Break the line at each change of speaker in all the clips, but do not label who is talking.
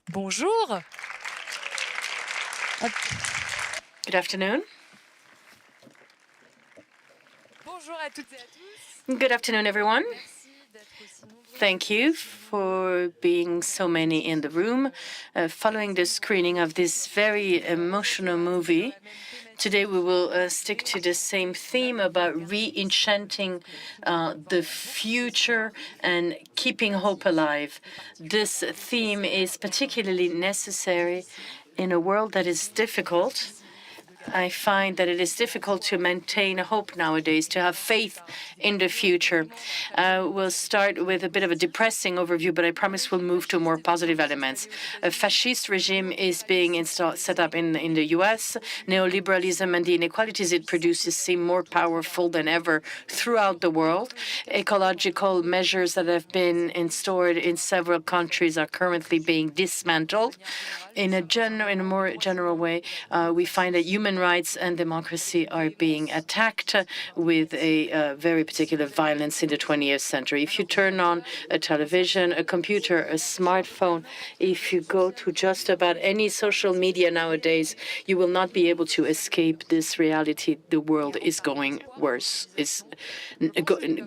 Bonjour.
Good afternoon.
Bonjour à toutes et à tous.
Good afternoon, everyone. Thank you for being so many in the room following the screening of this very emotional movie. Today we will stick to the same theme about re-enchanting the future and keeping hope alive. This theme is particularly necessary in a world that is difficult. I find that it is difficult to maintain hope nowadays, to have faith in the future. We'll start with a bit of a depressing overview, but I promise we'll move to more positive elements. A fascist regime is being set up in the US. Neoliberalism and the inequalities it produces seem more powerful than ever throughout the world. Ecological measures that have been instaured in several countries are currently being dismantled. In a more general way, we find that human rights and democracy are being attacked with a very particular violence in the 20th century. If you turn on a television, a computer, a smartphone, if you go to just about any social media nowadays, you will not be able to escape this reality. The world is going worse,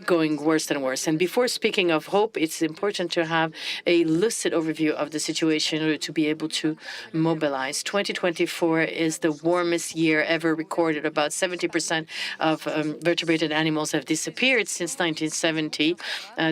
going worse and worse. And before speaking of hope, it's important to have a lucid overview of the situation in order to be able to mobilize. 2024 is the warmest year ever recorded. About 70% of vertebrated animals have disappeared since 1970.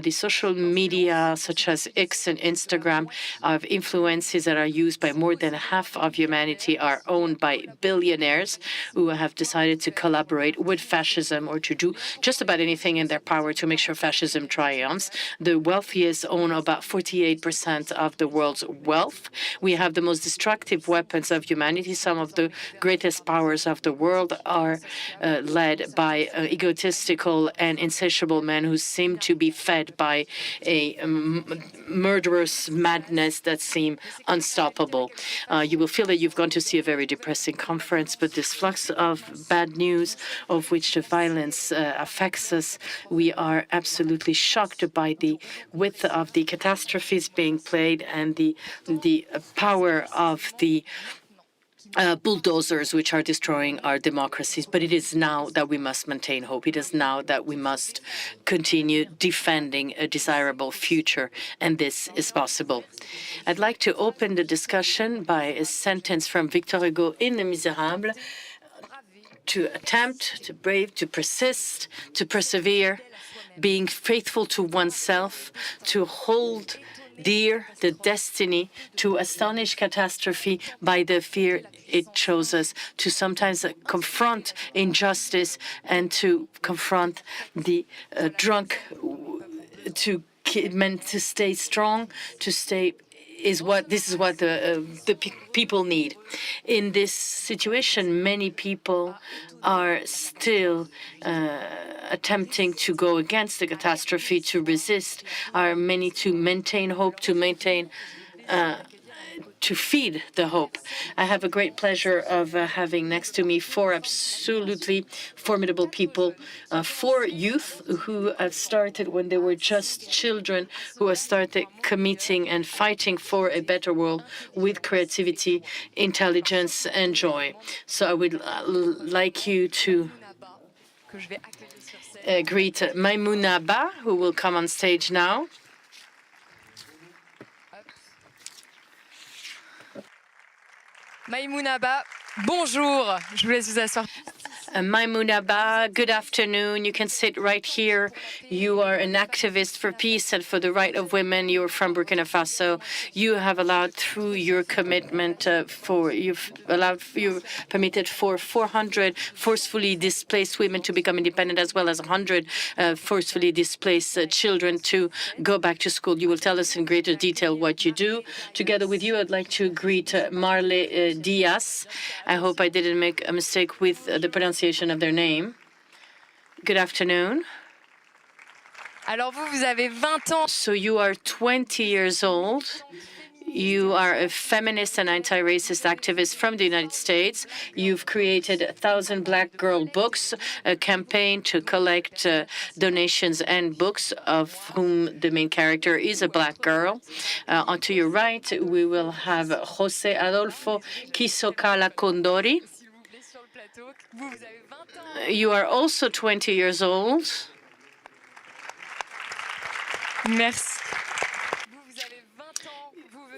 The social media, such as X and Instagram, of influences that are used by more than half of humanity are owned by billionaires who have decided to collaborate with fascism or to do just about anything in their power to make sure fascism triumphs. The wealthiest own about 48% of the world's wealth. We have the most destructive weapons of humanity. Some of the greatest powers of the world are led by egotistical and insatiable men who seem to be fed by a murderous madness that seem unstoppable. You will feel that you've gone to see a very depressing conference, but this flux of bad news, of which the violence affects us, we are absolutely shocked by the width of the catastrophes being played and the power of the bulldozers which are destroying our democracies. But it is now that we must maintain hope. It is now that we must continue defending a desirable future, and this is possible. I'd like to open the discussion by a sentence from Victor Hugo in Les Misérables: to attempt, to brave, to persist, to persevere, being faithful to oneself, to hold dear the destiny, to astonish catastrophe by the fear it shows us, to sometimes confront injustice and to confront the drunk, to stay strong, to stay this is what the people need. In this situation, many people are still attempting to go against the catastrophe, to resist, are many to maintain hope, to maintain to feed the hope. I have a great pleasure of having next to me four absolutely formidable people, four youth who have started when they were just children, who have started committing and fighting for a better world with creativity, intelligence, and joy. So I would like you to greet Maimouna Ba, who will come on stage now.
Maimouna Ba, bonjour. Je vous laisse vous asseoir.
Maimouna Ba, good afternoon. You can sit right here. You are an activist for peace and for the right of women. You are from Burkina Faso. You have allowed, through your commitment, you've permitted for 400 forcefully displaced women to become independent, as well as 100 forcefully displaced children to go back to school. You will tell us in greater detail what you do. Together with you, I'd like to greet Marley Dias. I hope I didn't make a mistake with the pronunciation of their name. Good afternoon.
Alors vous avez 20 ans.
So you are 20 years old. You are a feminist and anti-racist activist from the United States. You've created 1,000 Black Girl Books, a campaign to collect donations and books of whom the main character is a Black girl. To your right, we will have José Adolfo Quisocala Condori. You are also 20 years old.
Merci.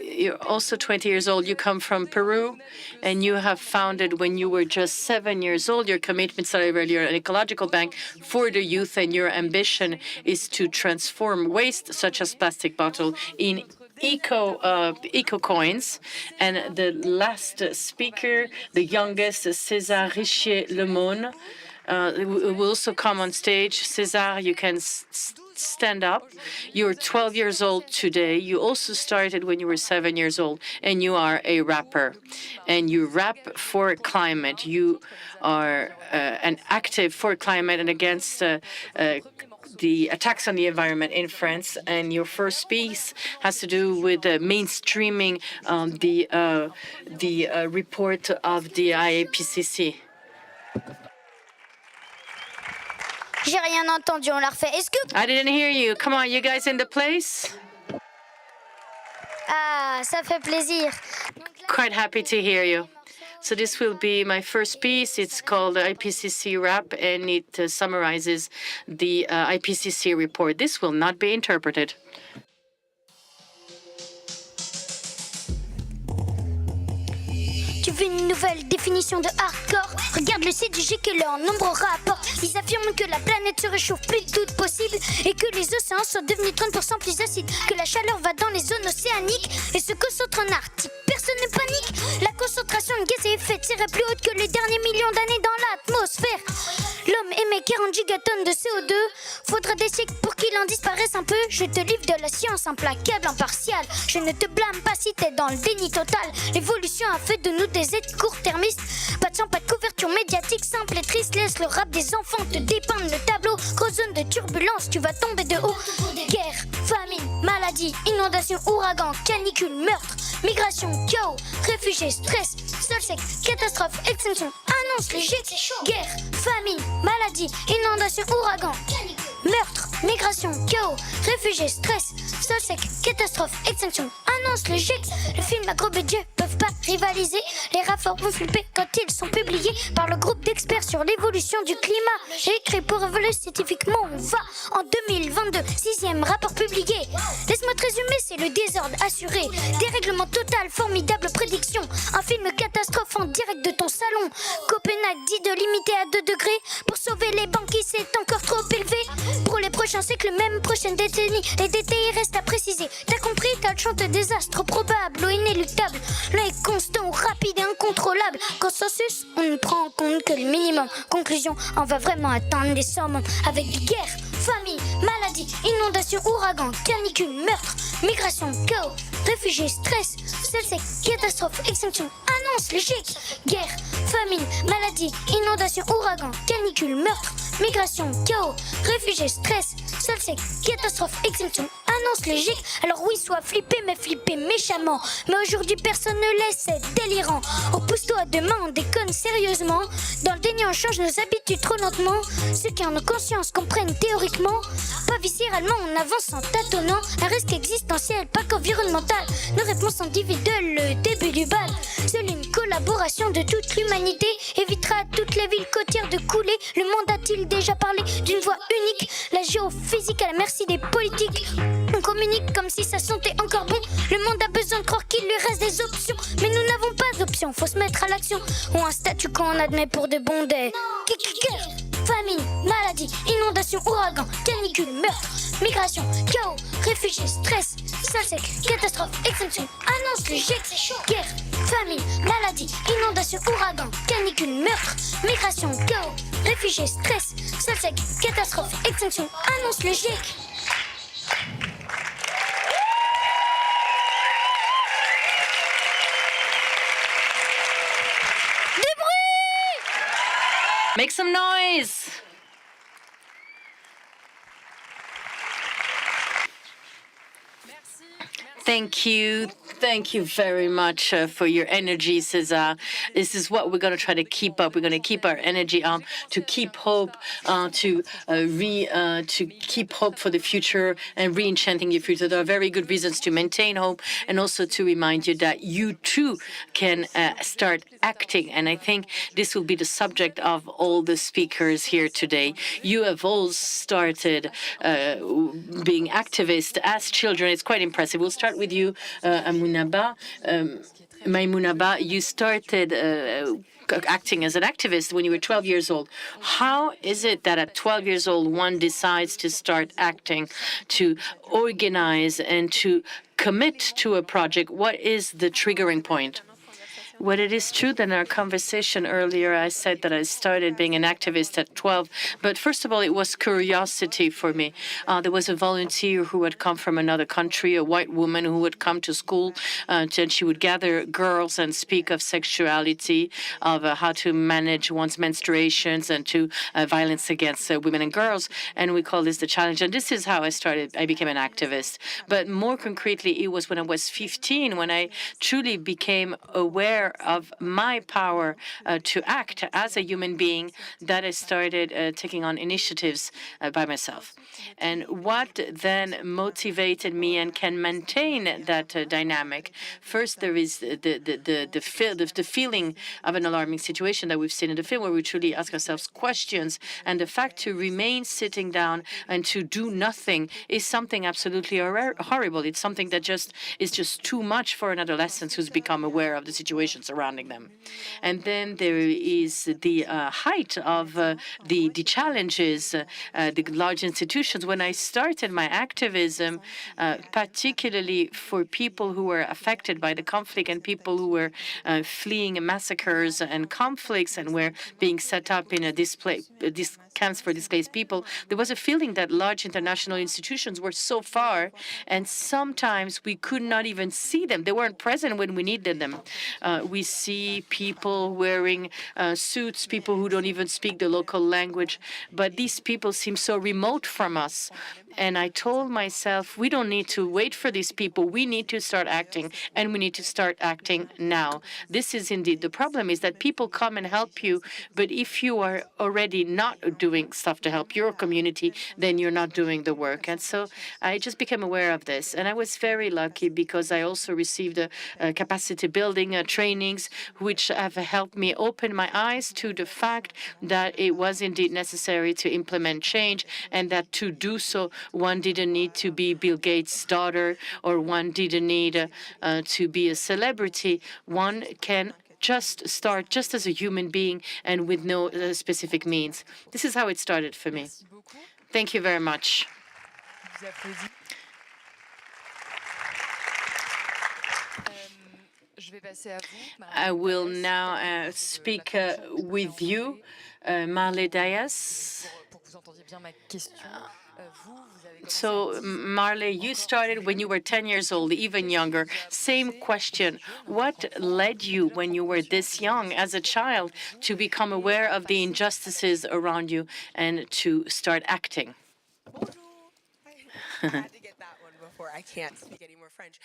You're also 20 years old. You come from Peru, and you have founded, when you were just 7 years old, your commitment started you're an ecological bank for the youth, and your ambition is to transform waste, such as plastic bottle, in eco coins. And the last speaker, the youngest, César Richier Le Moan, will also come on stage. César, you can stand up. You're 12 years old today. You also started when you were 7 years old, and you are a rapper. And you rap for climate. You are an active for climate and against the attacks on the environment in France. And your first piece has to do with mainstreaming the report of the IPCC.
J'ai rien entendu, on la refait. Est-ce que...
I didn't hear you. Come on, you guys in the place?
Ah, ça fait plaisir.
Quite happy to hear you. So this will be my first piece. It's called IPCC Rap, and it summarizes the IPCC report. This will not be interpreted.
Tu veux une nouvelle définition de hardcore? Regarde le CDG que leur nombreux rapports. Ils affirment que la planète se réchauffe plus de tout possible et que les océans sont devenus 30% plus acides, que la chaleur va dans les zones océaniques et se concentre en Arctique. Personne ne panique. La concentration de gaz à effet de serre est plus haute que les derniers millions d'années dans l'atmosphère. L'homme émet 40 gigatonnes de CO2. Faudra des siècles pour qu'il en disparaisse un peu. Je te livre de la science implacable, impartiale. Je ne te blâme pas si t'es dans le déni total. L'évolution a fait de nous des êtres court-termistes. Pas de sang, pas de couverture médiatique simple et triste. Laisse le rap des enfants te dépeindre le tableau. Grosse zone de turbulence, tu vas tomber de haut. Guerre, famine, maladie, inondation, ouragan, canicule, meurtre, migration, chaos, réfugiés, stress, sol sec, catastrophe, extinction, annonce le jet. Guerre, famine, maladie, inondation, ouragan, meurtre, migration, chaos, réfugiés, stress, sol sec, catastrophe, extinction, annonce le jet. Le film à gros budget peuvent pas rivaliser. Les rapports vont flipper quand ils sont publiés par le groupe d'experts sur l'évolution du climat. J'ai écrit pour évoluer scientifiquement. On va en 2022, 6e rapport publié. Laisse-moi te résumer, c'est le désordre assuré. Dérèglement total, formidable prédiction. Un film catastrophe en direct de ton salon. Copenhague dit de limiter à 2 degrés. Pour sauver les banquiers, c'est encore trop élevé. Pour les prochains siècles, même prochaine décennie, les détails restent à préciser. T'as compris, t'as le champ de désastre probable ou inéluctable. L'un est constant, rapide et incontrôlable. Consensus, on ne prend en compte que le minimum. Conclusion, on va vraiment atteindre les sommes avec guerre, famine, maladie, inondation, ouragan, canicule, meurtre, migration, chaos, réfugiés, stress, sol sec, catastrophe, extinction, annonce le GIEC. Guerre, famine, maladie, inondation, ouragan, canicule, meurtre, migration, chaos, réfugiés, stress, sol sec, catastrophe, extinction, annonce le GIEC. Alors oui, sois flippé, mais flippé méchamment. Mais aujourd'hui, personne ne laisse, c'est délirant. On pousse toi demain, on déconne sérieusement. Dans le déni, on change nos habitudes trop lentement. Ceux qui en ont conscience comprennent théoriquement. Pas viscéralement, on avance en tâtonnant. Un risque existentiel, pas qu'environnemental. Nos réponses individuelles, le début du bal. Seule une collaboration de toute l'humanité évitera à toutes les villes côtières de couler. Le monde a-t-il déjà parlé d'une voie unique? La géophysique à la merci des politiques. On communique comme si ça sentait encore bon. Le monde a besoin de croire qu'il lui reste des options. Mais nous n'avons pas d'options, faut se mettre à l'action. Ou un statu quo on admet pour de bons des. Famine, maladie, inondation, ouragan, canicule, meurtre, migration, chaos, réfugiés, stress, sol sec, catastrophe, extinction, annonce le GIEC. Guerre, famine, maladie, inondation, ouragan, canicule, meurtre, migration, chaos, réfugiés, stress, sol sec, catastrophe, extinction, annonce le GIEC.
Make some noise. Thank you. Thank you very much for your energy, César. This is what we're going to try to keep up. We're going to keep our energy on to keep hope, to keep hope for the future and re-enchanting your future. There are very good reasons to maintain hope and also to remind you that you too can start acting. And I think this will be the subject of all the speakers here today. You have all started being activists as children. It's quite impressive. We'll start with you, Maimouna. You started acting as an activist when you were 12 years old. How is it that at 12 years old one decides to start acting, to organize and to commit to a project? What is the triggering point? Well, it is true that in our conversation earlier, I said that I started being an activist at 12. But first of all, it was curiosity for me. There was a volunteer who had come from another country, a white woman who would come to school, and she would gather girls and speak of sexuality, of how to manage one's menstruations and to violence against women and girls. And we call this the challenge. And this is how I became an activist. But more concretely, it was when I was 15, when I truly became aware of my power to act as a human being, that I started taking on initiatives by myself. And what then motivated me and can maintain that dynamic? First, there is the feeling of an alarming situation that we've seen in the film, where we truly ask ourselves questions. And the fact to remain sitting down and to do nothing is something absolutely horrible. It's something that is just too much for an adolescent who's become aware of the situation surrounding them. And then there is the height of the challenges, the large institutions. When I started my activism, particularly for people who were affected by the conflict and people who were fleeing massacres and conflicts and were being set up in these camps for displaced people, there was a feeling that large international institutions were so far, and sometimes we could not even see them. They weren't present when we needed them. We see people wearing suits, people who don't even speak the local language, but these people seem so remote from us. And I told myself, we don't need to wait for these people. We need to start acting, and we need to start acting now. This is indeed the problem, is that people come and help you, but if you are already not doing stuff to help your community, then you're not doing the work. And so I just became aware of this. And I was very lucky because I also received capacity building trainings, which have helped me open my eyes to the fact that it was indeed necessary to implement change, and that to do so, one didn't need to be Bill Gates' daughter, or one didn't need to be a celebrity. One can just start just as a human being and with no specific means. This is how it started for me. Thank you very much. I will now speak with you, Marley Dias. So, Marley, you started when you were 10 years old, even younger. Same question. What led you, when you were this young, as a child, to become aware of the injustices around you and to start acting?
I had to get that one before. I can't speak any more French.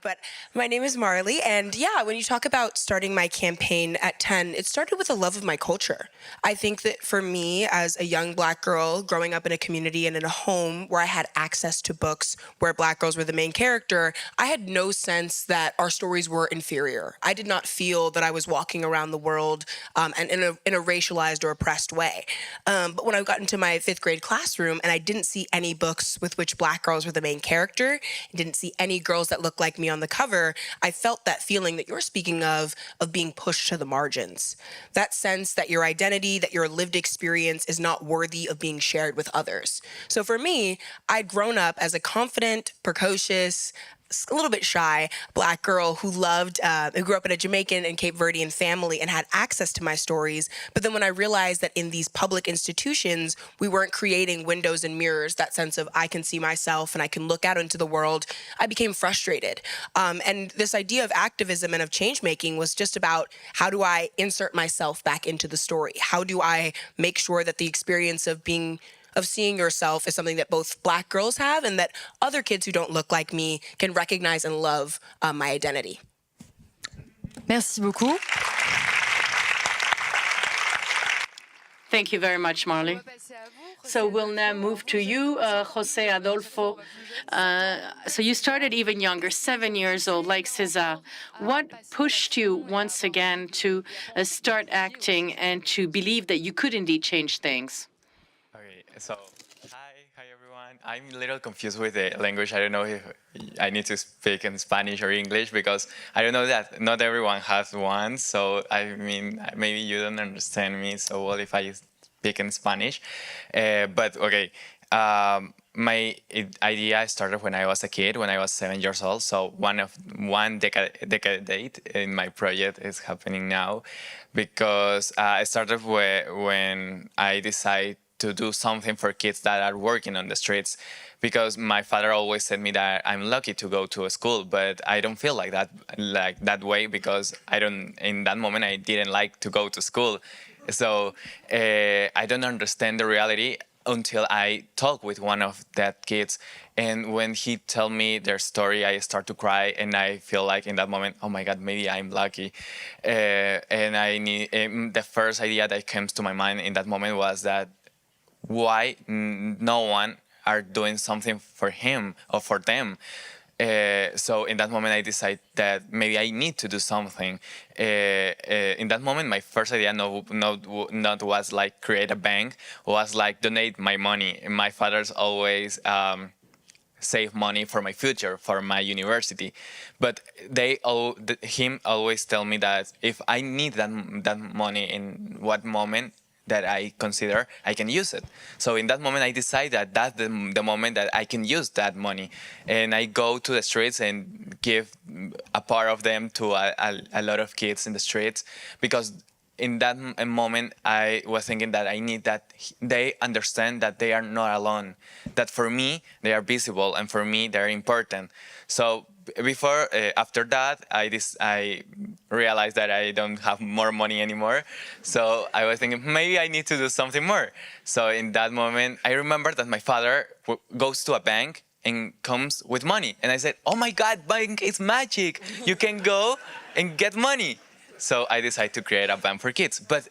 But my name is Marley, and yeah, when you talk about starting my campaign at 10, it started with a love of my culture. I think that for me, as a young Black girl growing up in a community and in a home where I had access to books where Black girls were the main character, I had no sense that our stories were inferior. I did not feel that I was walking around the world and in a racialized or oppressed way. But when I got into my 5th grade classroom and I didn't see any books with which Black girls were the main character, didn't see any girls that looked like me on the cover, I felt that feeling that you're speaking of being pushed to the margins. That sense that your identity, that your lived experience is not worthy of being shared with others. So for me, I'd grown up as a confident, precocious, a little bit shy Black girl who grew up in a Jamaican and Cape Verdean family and had access to my stories. But then when I realized that in these public institutions, we weren't creating windows and mirrors, that sense of I can see myself and I can look out into the world, I became frustrated. And this idea of activism and of change making was just about, how do I insert myself back into the story? How do I make sure that the experience of being of seeing yourself as something that both Black girls have and that other kids who don't look like me can recognize and love my identity.
Merci beaucoup.
Thank you very much, Marley. So we'll now move to you, José Adolfo. So you started even younger, 7 years old, like César. What pushed you once again to start acting and to believe that you could indeed change things?
Okay, so hi everyone. I'm a little confused with the language. I don't know if I need to speak in Spanish or English because I don't know that not everyone has one. So I mean, maybe you don't understand me so well if I speak in Spanish. But okay, my idea started when I was a kid, when I was 7 years old. So one decade in my project is happening now because I started when I decided to do something for kids that are working on the streets, because my father always said me that I'm lucky to go to a school, but I don't feel like that way because in that moment I didn't like to go to school. So I don't understand the reality until I talk with one of that kids. And when he tell me their story, I start to cry, and I feel like in that moment, oh my God, maybe I'm lucky. And the first idea that comes to my mind in that moment was that why no one are doing something for him or for them. So in that moment, I decided that maybe I need to do something. In that moment, my first idea not was like create a bank, was like donate my money. My father's always save money for my future, for my university. But him always tell me that if I need that money in what moment that I consider I can use it. So in that moment, I decide that that's the moment that I can use that money. And I go to the streets and give a part of them to a lot of kids in the streets, because in that moment, I was thinking that I need that they understand that they are not alone, that for me, they are visible, and for me, they're important. So after that, I realized that I don't have more money anymore. So I was thinking, maybe I need to do something more. So in that moment, I remember that my father goes to a bank and comes with money. And I said, oh my God, bank is magic. You can go and get money. So I decided to create a bank for kids. But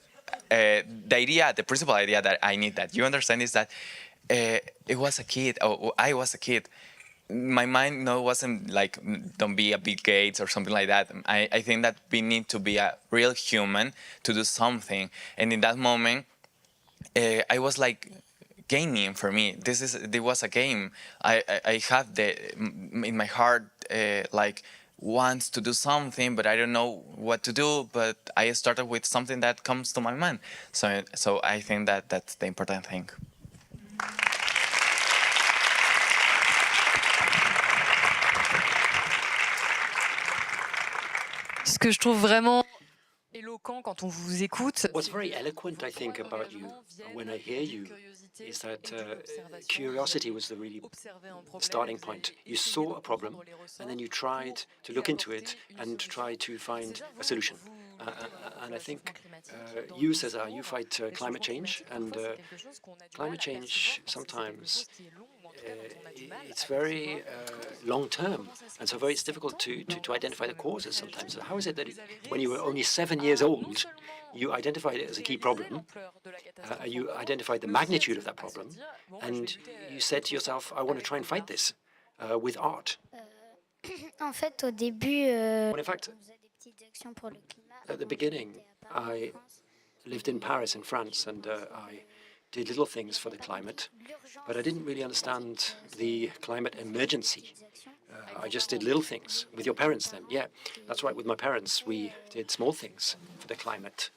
the principal idea that I need that you understand is that I was a kid. My mind wasn't like, don't be a Bill Gates or something like that. I think that we need to be a real human to do something. And in that moment, I was like, gaming for me. There was a game. I have in my heart like wants to do something, but I don't know what to do. But I started with something that comes to my mind. So I think that that's the important thing.
Ce que je trouve vraiment éloquent quand on vous écoute,
What's very eloquent, I think, about you when I hear you is that curiosity was the really starting point. You saw a problem, and then you tried to look into it and try to find a solution. And I think you, César, you fight climate change, and climate change sometimes it's very long-term, and so it's difficult to identify the causes sometimes. So how is it that when you were only 7 years old, you identified it as a key problem, you identified the magnitude of that problem, and you said to yourself, I want to try and fight this with art?
En fait, au début,
Well, in fact, at the beginning, I lived in Paris, in France, and I did little things for the climate, but I didn't really understand the climate emergency. I just did little things. With your parents then? Yeah, that's right, with my parents we did small things for the climate.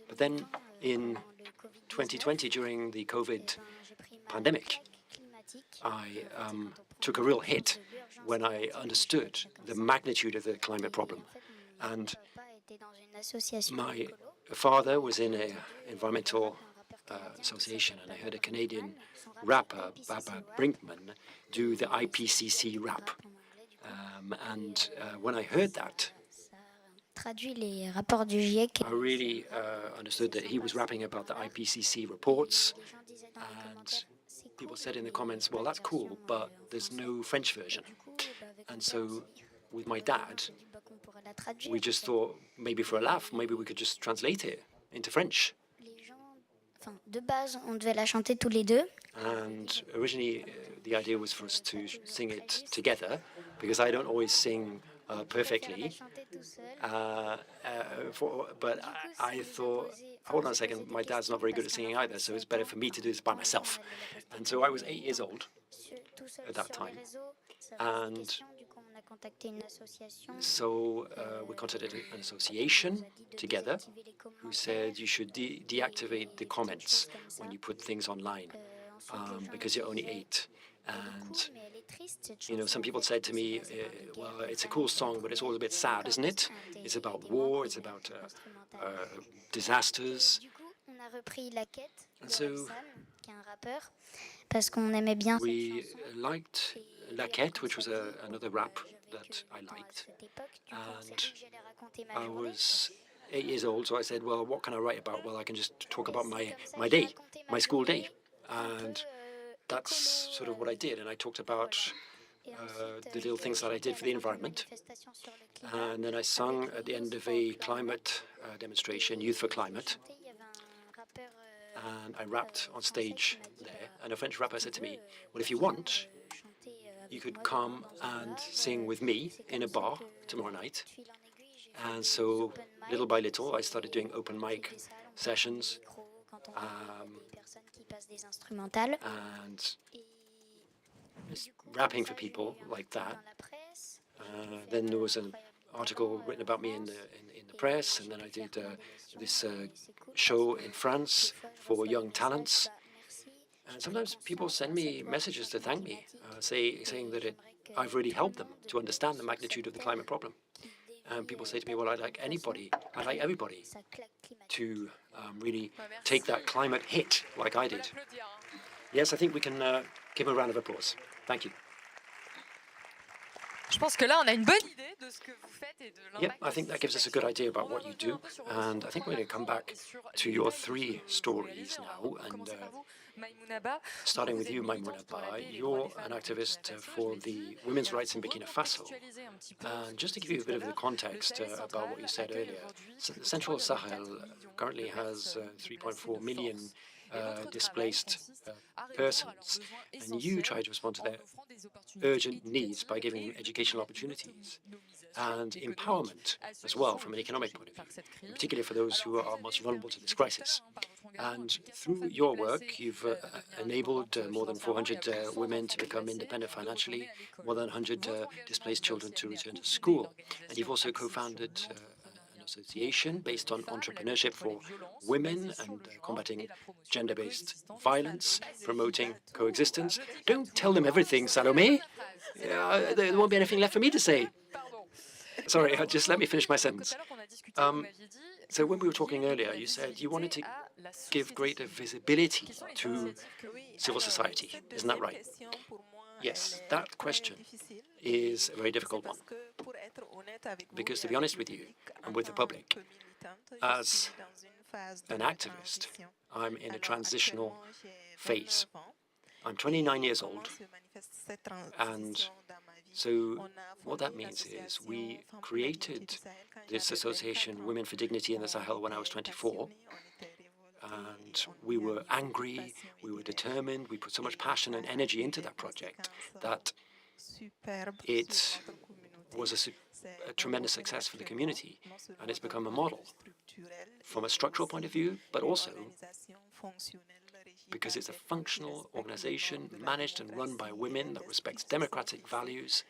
But then in 2020, during the COVID pandemic, I took a real hit when I understood the magnitude of the climate problem. And my father was in an environmental association, and I heard a Canadian rapper, Baba Brinkman, do the IPCC rap. And when I heard that,
traduit les rapports du GIEC.
I really understood that he was rapping about the IPCC reports, and people said in the comments, well, that's cool, but there's no French version. And so with my dad, we just thought maybe for a laugh, maybe we could just translate it into French.
De base, on devait la chanter tous les deux.
And originally, the idea was for us to sing it together, because I don't always sing perfectly. But I thought, hold on a second, my dad's not very good at singing either, so it's better for me to do this by myself. And so I was 8 years old at that time. And so we contacted an association together who said you should deactivate the comments when you put things online because you're only 8. And, you know, some people said to me, well, it's a cool song, but it's all a bit sad, isn't it? It's about war, it's about disasters. And so we liked Laquette, which was another rap that I liked. And I was 8 years old, so I said, well, what can I write about? Well, I can just talk about my day, my school day. And that's sort of what I did. And I talked about the little things that I did for the environment. And then I sung at the end of a climate demonstration, Youth for Climate. And I rapped on stage there. And a French rapper said to me, well, if you want, you could come and sing with me in a bar tomorrow night. And so, little by little, I started doing open mic sessions. And rapping for people like that. Then there was an article written about me in the press, and then I did this show in France for young talents. And sometimes people send me messages to thank me, saying that I've really helped them to understand the magnitude of the climate problem. And people say to me, well, I'd like everybody to really take that climate hit like I did. Yes, I think we can give a round of applause. Thank you.
Je pense que là, on a une bonne idée de ce que vous faites et de l'impact.
Yeah, I think that gives us a good idea about what you do. And I think we're going to come back to your 3 stories now. And starting with you, Maimouna, you're an activist for the women's rights in Burkina Faso. And just to give you a bit of the context about what you said earlier, Central Sahel currently has 3.4 million displaced persons, and you try to respond to their urgent needs by giving them educational opportunities and empowerment as well from an economic point of view, particularly for those who are most vulnerable to this crisis. And through your work, you've enabled more than 400 women to become independent financially, more than 100 displaced children to return to school. And you've also co-founded an association based on entrepreneurship for women and combating gender-based violence, promoting coexistence. Don't tell them everything, Salomé. There won't be anything left for me to say. Sorry, just let me finish my sentence. So when we were talking earlier, you said you wanted to give greater visibility to civil society. Isn't that right? Yes, that question is a very difficult one. Because to be honest with you, and with the public, as an activist, I'm in a transitional phase. I'm 29 years old, and so what that means is we created this association, Women for Dignity in the Sahel, when I was 24, and we were angry, we were determined, we put so much passion and energy into that project that it was a tremendous success for the community, and it's become a model from a structural point of view, but also because it's a functional organization managed and run by women that respects democratic values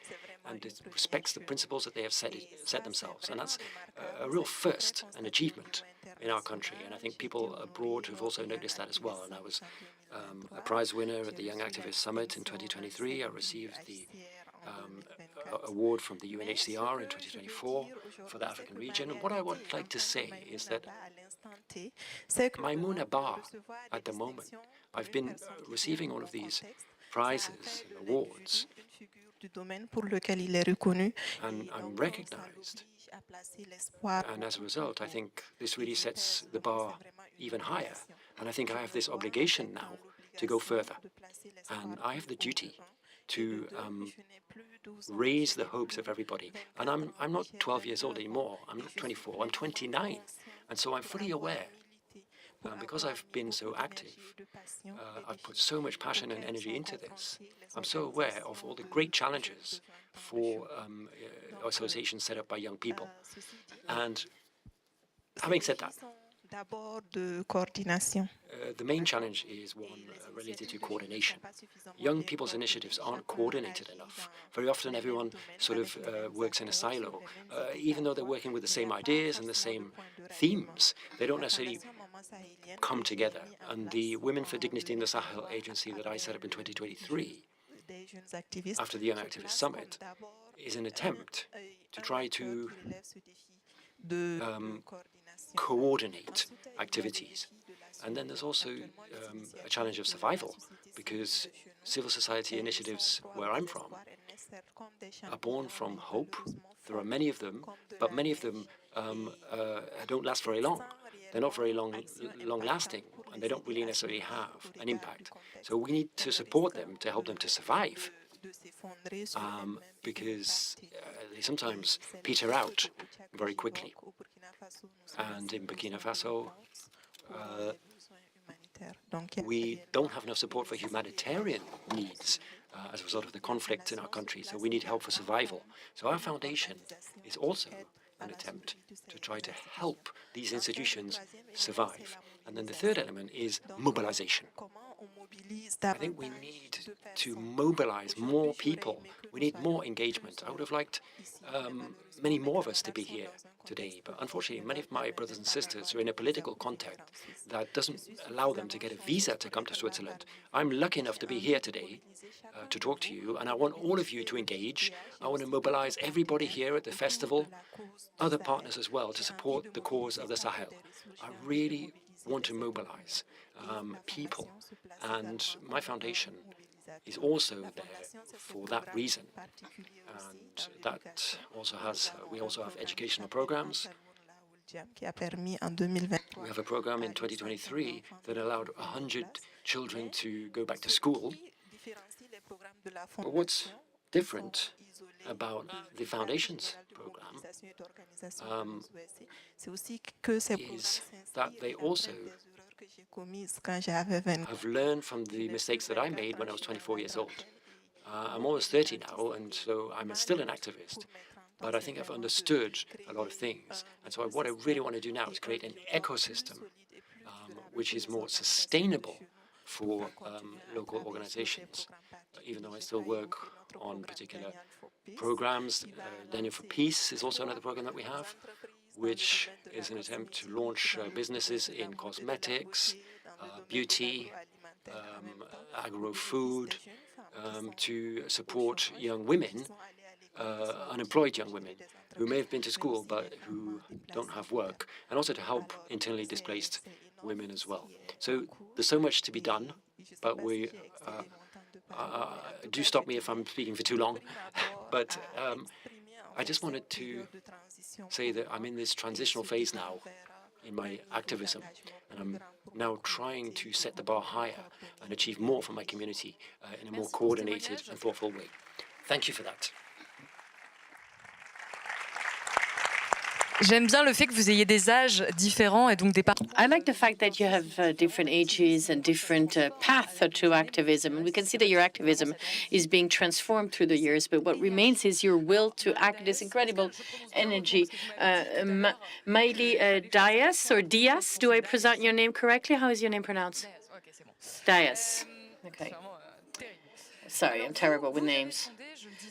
and it respects the principles that they have set themselves. And that's a real first, an achievement in our country. And I think people abroad have also noticed that as well. And I was a prize winner at the Young Activist Summit in 2023. I received the award from the UNHCR in 2024 for the African region. And what I would like to say is that Maimouna at the moment, I've been receiving all of these prizes and awards, and I'm recognized And as a result, I think this really sets the bar even higher. And I think I have this obligation now to go further. And I have the duty to raise the hopes of everybody. And I'm not 12 years old anymore. I'm not 24. I'm 29. And so I'm fully aware. Because I've been so active, I've put so much passion and energy into this. I'm so aware of all the great challenges for associations set up by young people. And having said that, the main challenge is one related to coordination. Young people's initiatives aren't coordinated enough. Very often everyone sort of works in a silo. Even though they're working with the same ideas and the same themes, they don't necessarily come together. And the Women for Dignity in the Sahel agency that I set up in 2023, after the Young Activist Summit, is an attempt to try to coordinate activities. And then there's also a challenge of survival, because civil society initiatives where I'm from are born from hope. There are many of them, but many of them don't last very long. They're not very long-lasting, and they don't really necessarily have an impact. So we need to support them to help them to survive, because they sometimes peter out very quickly. And in Burkina Faso, we don't have enough support for humanitarian needs as a result of the conflict in our country, so we need help for survival. So our foundation is also an attempt to try to help these institutions survive. And then the third element is mobilization. I think we need to mobilize more people. We need more engagement. I would have liked many more of us to be here today, but unfortunately many of my brothers and sisters are in a political context that doesn't allow them to get a visa to come to Switzerland. I'm lucky enough to be here today to talk to you, and I want all of you to engage. I want to mobilize everybody here at the festival, other partners as well, to support the cause of the Sahel. I really want to mobilize people, and my foundation is also there for that reason. And that also has, we also have educational programs. We have a program in 2023 that allowed 100 children to go back to school. But what's different about the Foundation's program is that they also have learned from the mistakes that I made when I was 24 years old. I'm almost 30 now, and so I'm still an activist, but I think I've understood a lot of things. And so what I really want to do now is create an ecosystem which is more sustainable for local organizations, even though I still work on particular programs. Daniel for Peace is also another program that we have, which is an attempt to launch businesses in cosmetics, beauty, agro-food, to support young women, unemployed young women, who may have been to school but who don't have work, and also to help internally displaced women as well. So there's so much to be done, but we do stop me if I'm speaking for too long. But I just wanted to say that I'm in this transitional phase now in my activism, and I'm now trying to set the bar higher and achieve more for my community in a more coordinated and thoughtful way. Thank you for that.
J'aime bien le fait que vous ayez des âges différents et donc des
I like the fact that you have different ages and different paths to activism. And we can see that your activism is being transformed through the years, but what remains is your will to act, this incredible energy. Marley Dias, or Dias, do I pronounce your name correctly? How is your name pronounced? Dias. Okay. Sorry, I'm terrible with names.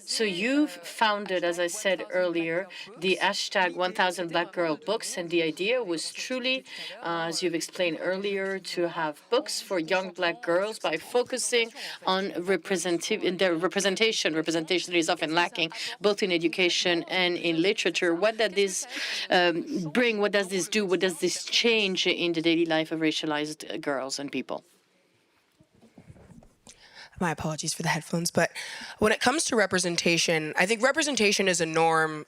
So you've founded, as I said earlier, the hashtag 1000 Black Girl Books, and the idea was truly, as you've explained earlier, to have books for young Black girls by focusing on their representation. Representation is often lacking, both in education and in literature. What does this bring? What does this do? What does this change in the daily life of racialized girls and people?
My apologies for the headphones, but when it comes to representation, I think representation is a norm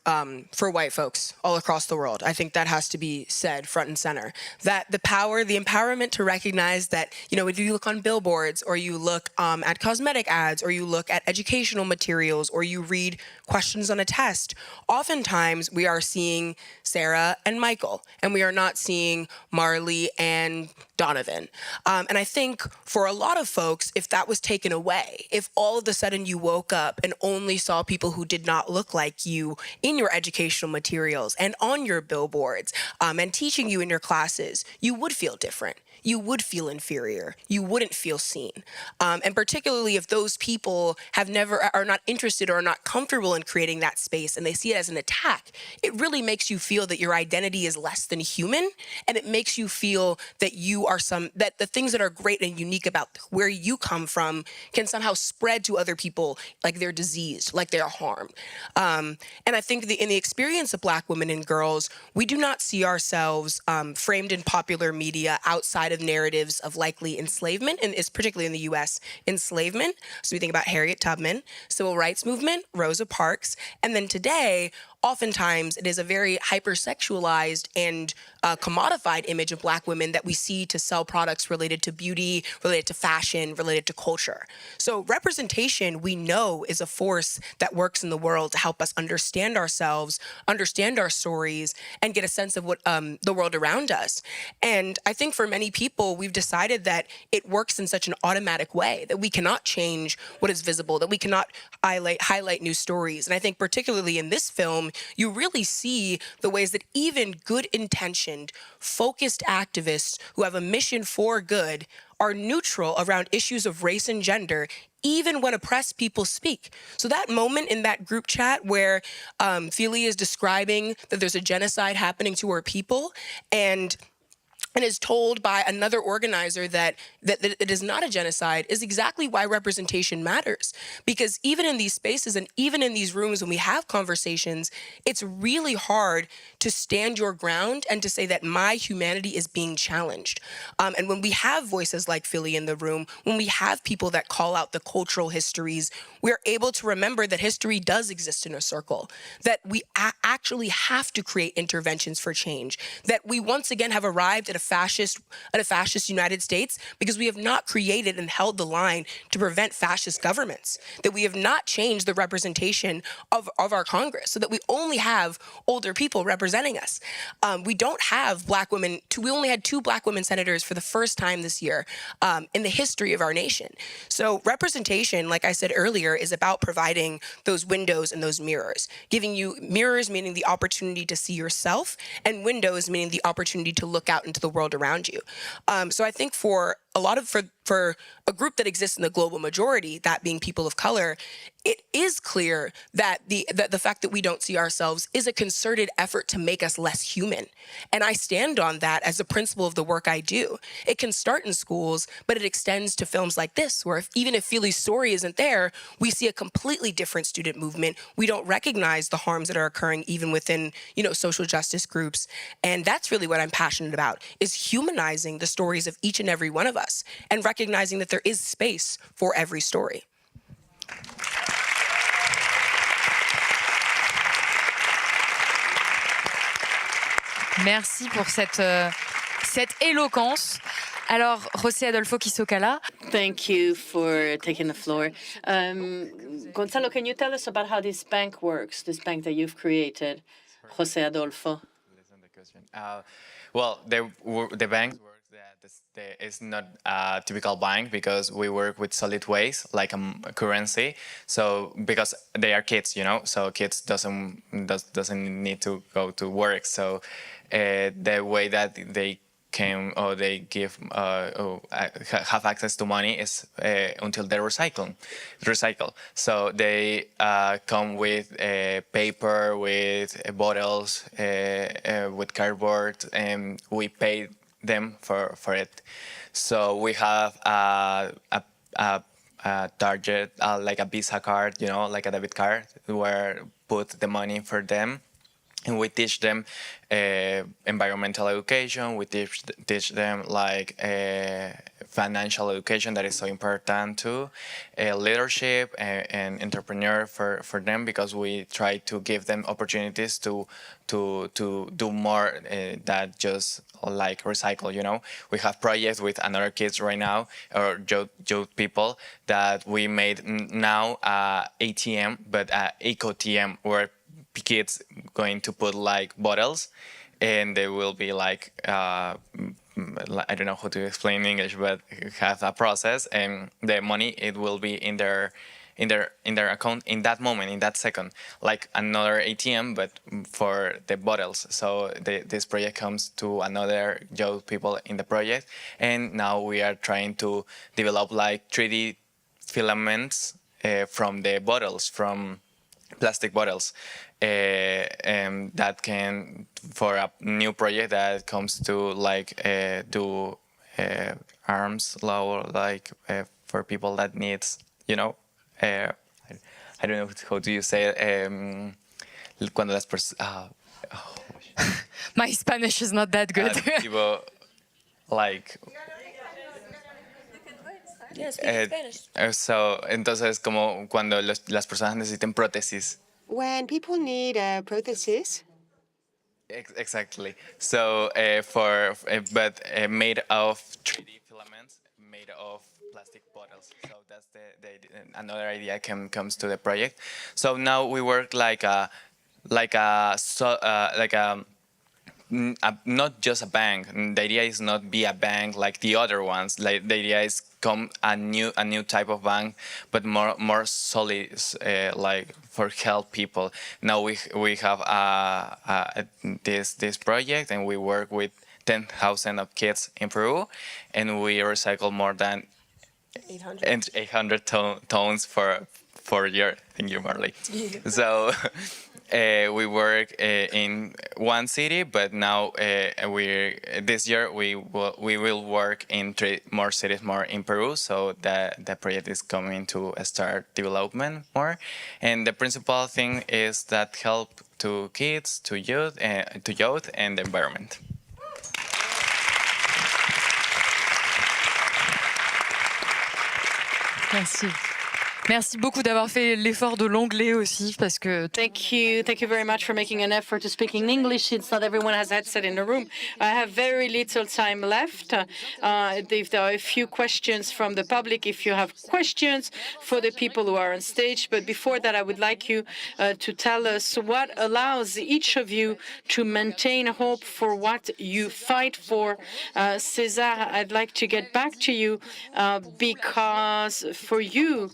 for white folks all across the world. I think that has to be said front and center. That the power, the empowerment to recognize that, you know, if you look on billboards or you look at cosmetic ads or you look at educational materials or you read questions on a test, oftentimes we are seeing Sarah and Michael, and we are not seeing Marley and Donovan. And I think for a lot of folks, if that was taken away, if all of a sudden you woke up and only saw people who did not look like you in your educational materials and on your billboards and teaching you in your classes, you would feel different. You would feel inferior. You wouldn't feel seen. And particularly if those people are not interested or are not comfortable in creating that space and they see it as an attack, it really makes you feel that your identity is less than human, and it makes you feel that you are that the things that are great and unique about where you come from can somehow spread to other people like they're diseased, like they're harmed. And I think in the experience of Black women and girls, we do not see ourselves framed in popular media outside of narratives of likely enslavement, and it's particularly in the US, enslavement. So we think about Harriet Tubman, civil rights movement, Rosa Parks, and then today, oftentimes it is a very hypersexualized and commodified image of Black women that we see to sell products related to beauty, related to fashion, related to culture. So representation, we know, is a force that works in the world to help us understand ourselves, understand our stories, and get a sense of what the world around us. And I think for many people, we've decided that it works in such an automatic way that we cannot change what is visible, that we cannot highlight new stories. And I think particularly in this film, you really see the ways that even good-intentioned, focused activists who have a mission for good are neutral around issues of race and gender, even when oppressed people speak. So that moment in that group chat where Feely is describing that there's a genocide happening to her people, and is told by another organizer that it is not a genocide, is exactly why representation matters. Because even in these spaces and even in these rooms when we have conversations, it's really hard to stand your ground and to say that my humanity is being challenged. And when we have voices like Philly in the room, when we have people that call out the cultural histories, we're able to remember that history does exist in a circle, that we actually have to create interventions for change, that we once again have arrived at a fascist United States because we have not created and held the line to prevent fascist governments, that we have not changed the representation of our Congress, so that we only have older people representing us. We don't have Black women, we only had 2 Black women senators for the first time this year in the history of our nation. So representation, like I said earlier, is about providing those windows and those mirrors, giving you mirrors, meaning the opportunity to see yourself, and windows, meaning the opportunity to look out into the world around you. So I think for a group that exists in the global majority, that being people of color, it is clear that the fact that we don't see ourselves is a concerted effort to make us less human. And I stand on that as the principle of the work I do. It can start in schools, but it extends to films like this, where even if Feely's story isn't there, we see a completely different student movement. We don't recognize the harms that are occurring even within, social justice groups. And that's really what I'm passionate about, is humanizing the stories of each and every one of us and recognizing that there is space for every story.
Merci pour cette éloquence. Alors, José Adolfo Quisocala.
Thank you for taking the floor. Gonzalo, can you tell us about how this bank works, this bank that you've created, José Adolfo?
Well, the bank works that it's not a typical bank because we work with solid waste, like a currency. So because they are kids, so kids doesn't need to go to work. So the way that they can or they give have access to money is until they recycle. So they come with paper, with bottles, with cardboard, and we pay them for it. So we have a target, like a Visa card, like a debit card, where put the money for them. And we teach them environmental education. We teach them like financial education that is so important too, leadership and entrepreneur for them, because we try to give them opportunities to do more than just like recycle. You know, we have projects with another kids right now, or youth people, that we made now ATM, but eco TM, where kids going to put like bottles, and they will be like I don't know how to explain in English, but have a process, and the money, it will be in their account in that moment, in that second, like another ATM, but for the bottles. So this project comes to another young people in the project, and now we are trying to develop like 3D filaments from the bottles, from plastic bottles, and that can, for a new project that comes to like do arms law, like for people that needs, you know, I don't know how do you say it, cuando las personas,
My Spanish is not that good.
tipo, like so, entonces como cuando las personas necesiten prótesis.
When people need a prosthesis,
Exactly. So but made of 3D filaments, made of plastic bottles. So that's another idea comes to the project. So now we work not just a bank. The idea is not be a bank like the other ones. Like the idea is come a new type of bank, but more solid, like for help people. Now we have this project, and we work with 10,000 of kids in Peru, and we recycle more than 800 tons for a year. Thank you, Marley. So. We work in one city, but now this year we will work in 3 more cities more in Peru. So the project is coming to start development more, and the principal thing is that help to kids, to youth, and the environment.
Merci. Merci beaucoup d'avoir fait l'effort de l'anglais aussi, parce que...
Thank you very much for making an effort to speak in English, since not everyone has headset in the room. I have very little time left. If there are a few questions from the public, if you have questions for the people who are on stage. But before that, I would like you to tell us what allows each of you to maintain hope for what you fight for. César, I'd like to get back to you because for you,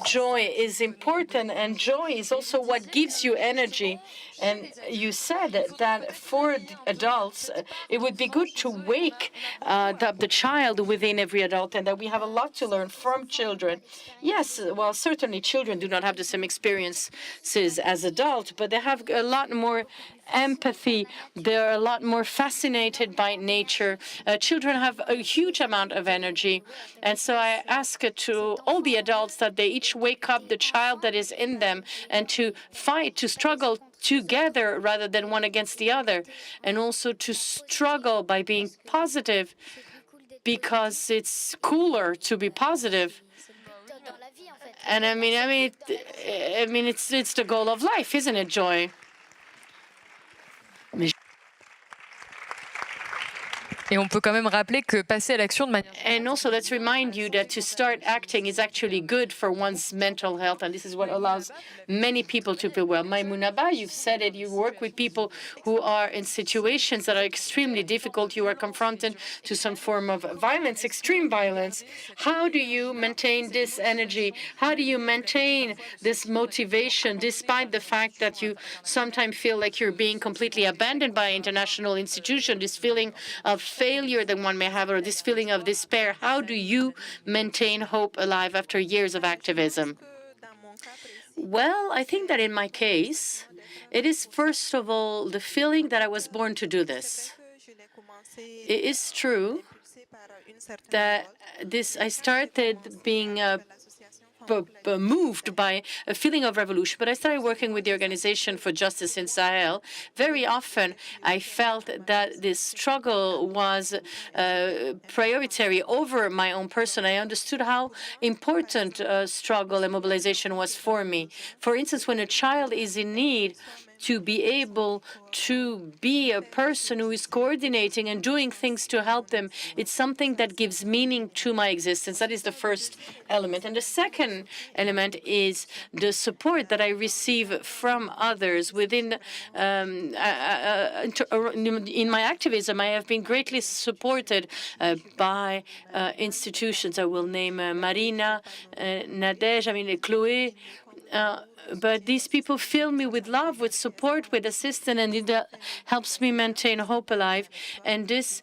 joy is important, and joy is also what gives you energy. And you said that for adults, it would be good to wake up the child within every adult, and that we have a lot to learn from children. Yes, well, certainly children do not have the same experiences as adults, but they have a lot more empathy. They're a lot more fascinated by nature. Children have a huge amount of energy. And so I ask to all the adults that they each wake up the child that is in them, and to fight, to struggle together rather than one against the other, and also to struggle by being positive, because it's cooler to be positive. And I mean, it's the goal of life, isn't it, Joy?
Et on peut quand même rappeler que passer à l'action de manière...
And also, let's remind you that to start acting is actually good for one's mental health, and this is what allows many people to be well. Maimouna, you've said it, you work with people who are in situations that are extremely difficult. You are confronted to some form of violence, extreme violence. How do you maintain this energy? How do you maintain this motivation, despite the fact that you sometimes feel like you're being completely abandoned by international institutions, this feeling of failure that one may have, or this feeling of despair? How do you maintain hope alive after years of activism? Well, I think that in my case, it is first of all the feeling that I was born to do this. It is true that I started being moved by a feeling of revolution. But I started working with the Organization for Justice in Sahel. Very often, I felt that this struggle was prioritary over my own person. I understood how important struggle and mobilization was for me. For instance, when a child is in need, to be able to be a person who is coordinating and doing things to help them. It's something that gives meaning to my existence. That is the first element. And the second element is the support that I receive from others. Within in my activism, I have been greatly supported by institutions. I will name Marina, Nadej, Cloé, but these people fill me with love, with support, with assistance, and it helps me maintain hope alive. And this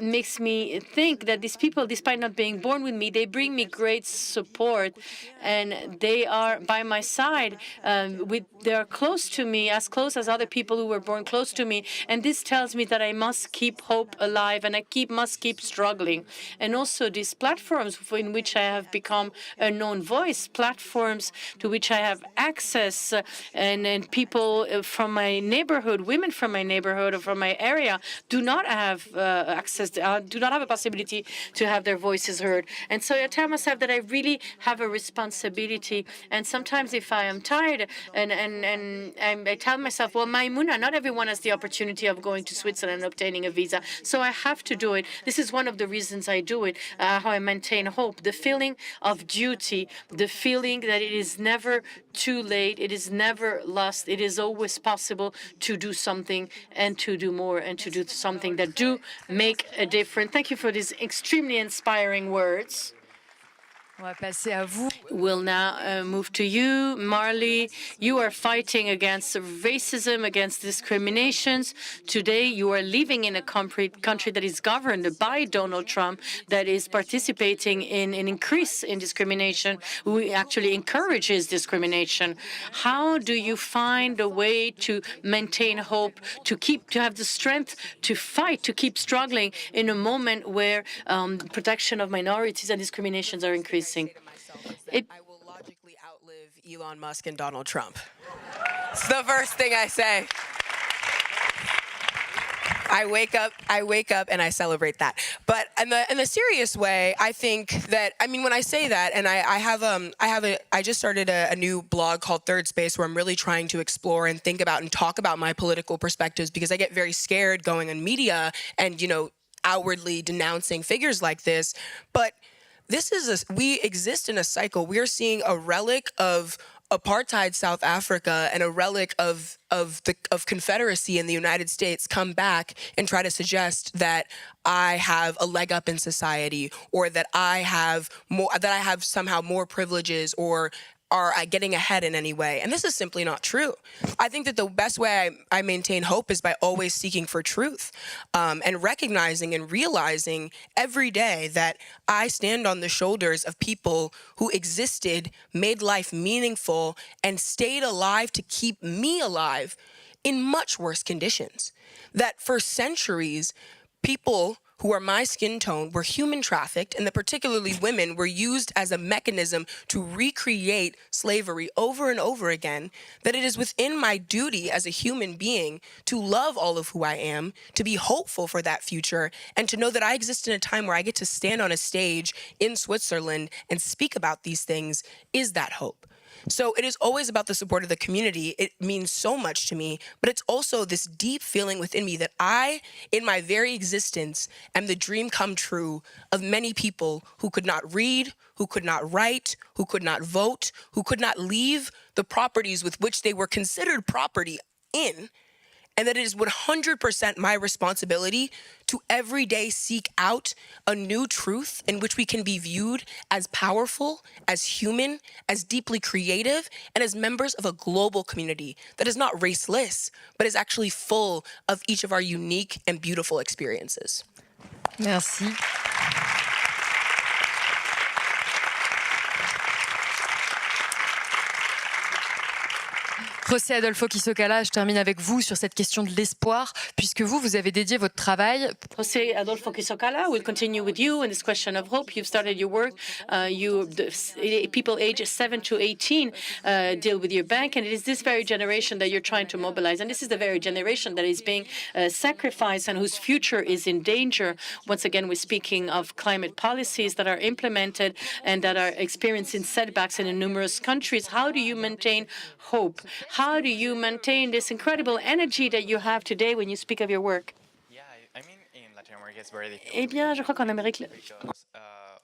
makes me think that these people, despite not being born with me, they bring me great support, and they are by my side. They are close to me, as close as other people who were born close to me. And this tells me that I must keep hope alive, and I must keep struggling. And also these platforms in which I have become a known voice, platforms to which I have access, and people from my neighborhood, women from my neighborhood or from my area do not have access, do not have a possibility to have their voices heard. And so I tell myself that I really have a responsibility. And sometimes if I am tired and I tell myself, well, Maimouna, not everyone has the opportunity of going to Switzerland and obtaining a visa. So I have to do it. This is one of the reasons I do it, how I maintain hope, the feeling of duty, the feeling that it is never too late, it is never lost, it is always possible to do something and to do more and to do something that do make a difference. Thank you for these extremely inspiring words.
On va passer à vous.
We'll now move to you, Marley. You are fighting against racism, against discriminations. Today, you are living in a country that is governed by Donald Trump, that is participating in an increase in discrimination, who actually encourages discrimination. How do you find a way to maintain hope, to have the strength to fight, to keep struggling in a moment where protection of minorities and discriminations are increasing?
I will logically outlive Elon Musk and Donald Trump. It's the first thing I say. I wake up and I celebrate that. But in the serious way, I think that, when I say that, and I just started a new blog called Third Space, where I'm really trying to explore and think about and talk about my political perspectives, because I get very scared going on media and, outwardly denouncing figures like this. But we exist in a cycle. We are seeing a relic of apartheid South Africa and a relic of Confederacy in the United States come back and try to suggest that I have a leg up in society, or that I have somehow more privileges, or are getting ahead in any way. And this is simply not true. I think that the best way I maintain hope is by always seeking for truth, and recognizing and realizing every day that I stand on the shoulders of people who existed, made life meaningful, and stayed alive to keep me alive in much worse conditions. That for centuries, people who are my skin tone were human trafficked, and that particularly women were used as a mechanism to recreate slavery over and over again, that it is within my duty as a human being to love all of who I am, to be hopeful for that future, and to know that I exist in a time where I get to stand on a stage in Switzerland and speak about these things is that hope. So it is always about the support of the community. It means so much to me, but it's also this deep feeling within me that I, in my very existence, am the dream come true of many people who could not read, who could not write, who could not vote, who could not leave the properties with which they were considered property in, and that it is 100% my responsibility to every day seek out a new truth in which we can be viewed as powerful, as human, as deeply creative, and as members of a global community that is not raceless, but is actually full of each of our unique and beautiful experiences.
Merci. José Adolfo Quisocala, je termine avec vous sur cette question de l'espoir, puisque vous avez dédié votre travail.
José Adolfo Quisocala, we'll continue with you in this question of hope. You've started your work. People ages 7 to 18 deal with your bank, and it is this very generation that you're trying to mobilize. And this is the very generation that is being sacrificed and whose future is in danger. Once again, we're speaking of climate policies that are implemented and that are experiencing setbacks in numerous countries. How do you maintain hope? How do you maintain this incredible energy that you have today when you speak of your work?
Yeah, I mean, in Latin America, it's very difficult.
Eh bien, je crois qu'en Amérique
Because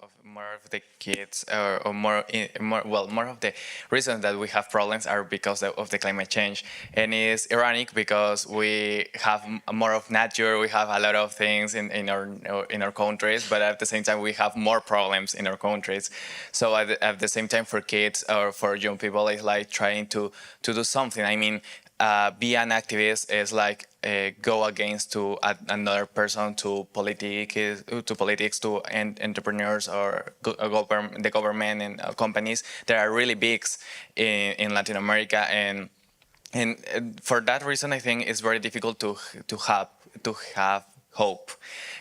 of more of the kids, or more of the reasons that we have problems are because of the climate change. And it's ironic because we have more of nature, we have a lot of things in our countries, but at the same time we have more problems in our countries. So at the same time, for kids or for young people, it's like trying to do something. I mean, be an activist is like go against to another person, to politics, to entrepreneurs or the government and companies that are really big in Latin America, and for that reason, I think it's very difficult to have hope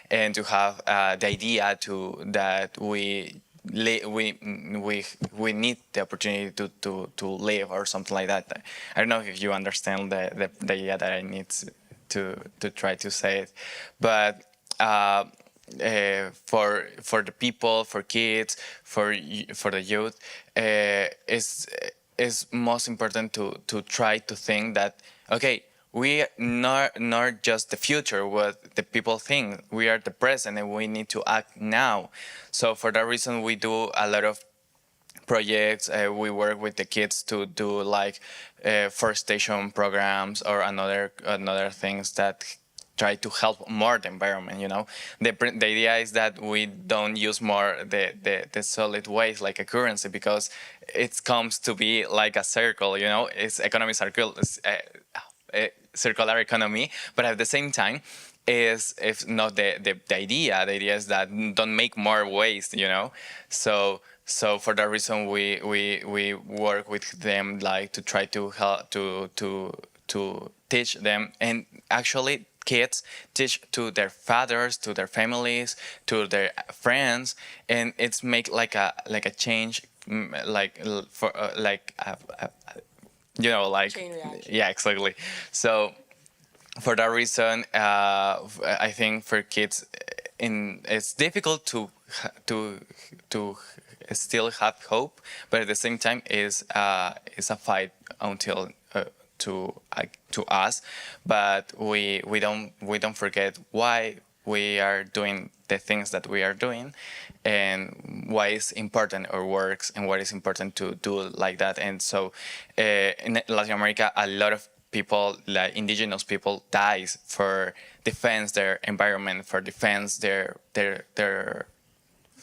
and to have the idea that we need the opportunity to live or something like that. I don't know if you understand the idea that I need to try to say it, but for the people, for kids, for the youth, it's most important to try to think that, okay, we are not just the future, what the people think. We are the present, and we need to act now. So for that reason, we do a lot of projects. We work with the kids to do like forestation programs or another things that try to help more the environment. You know, the idea is that we don't use more the solid waste like a currency, because it comes to be like a circle. You know, it's economic circle. Circular economy, but at the same time, is if not the idea. The idea is that don't make more waste, you know. So for that reason, we work with them, like to try to help to teach them, and actually kids teach to their fathers, to their families, to their friends, and it's make like a change, like for you know, like, yeah, exactly. So for that reason, I think for kids, it's difficult to still have hope, but at the same time, is a fight until to us. But we don't forget why we are doing the things that we are doing, and why it's important or works, and what is important to do like that. And so in Latin America, a lot of people, like indigenous people, dies for defense their environment, for defense their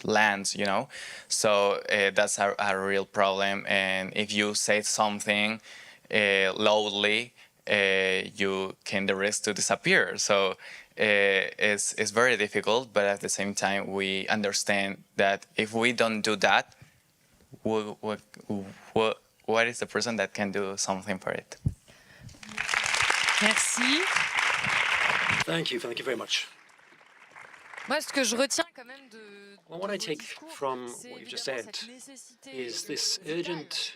lands, you know. So that's a real problem. And if you say something loudly, you can the risk to disappear. So it's very difficult, but at the same time, we understand that if we don't do that, what is the person that can do something for it?
Merci.
Thank you very much.
Moi, ce que je retiens quand même de
Well, what I take from what you've just said is this urgent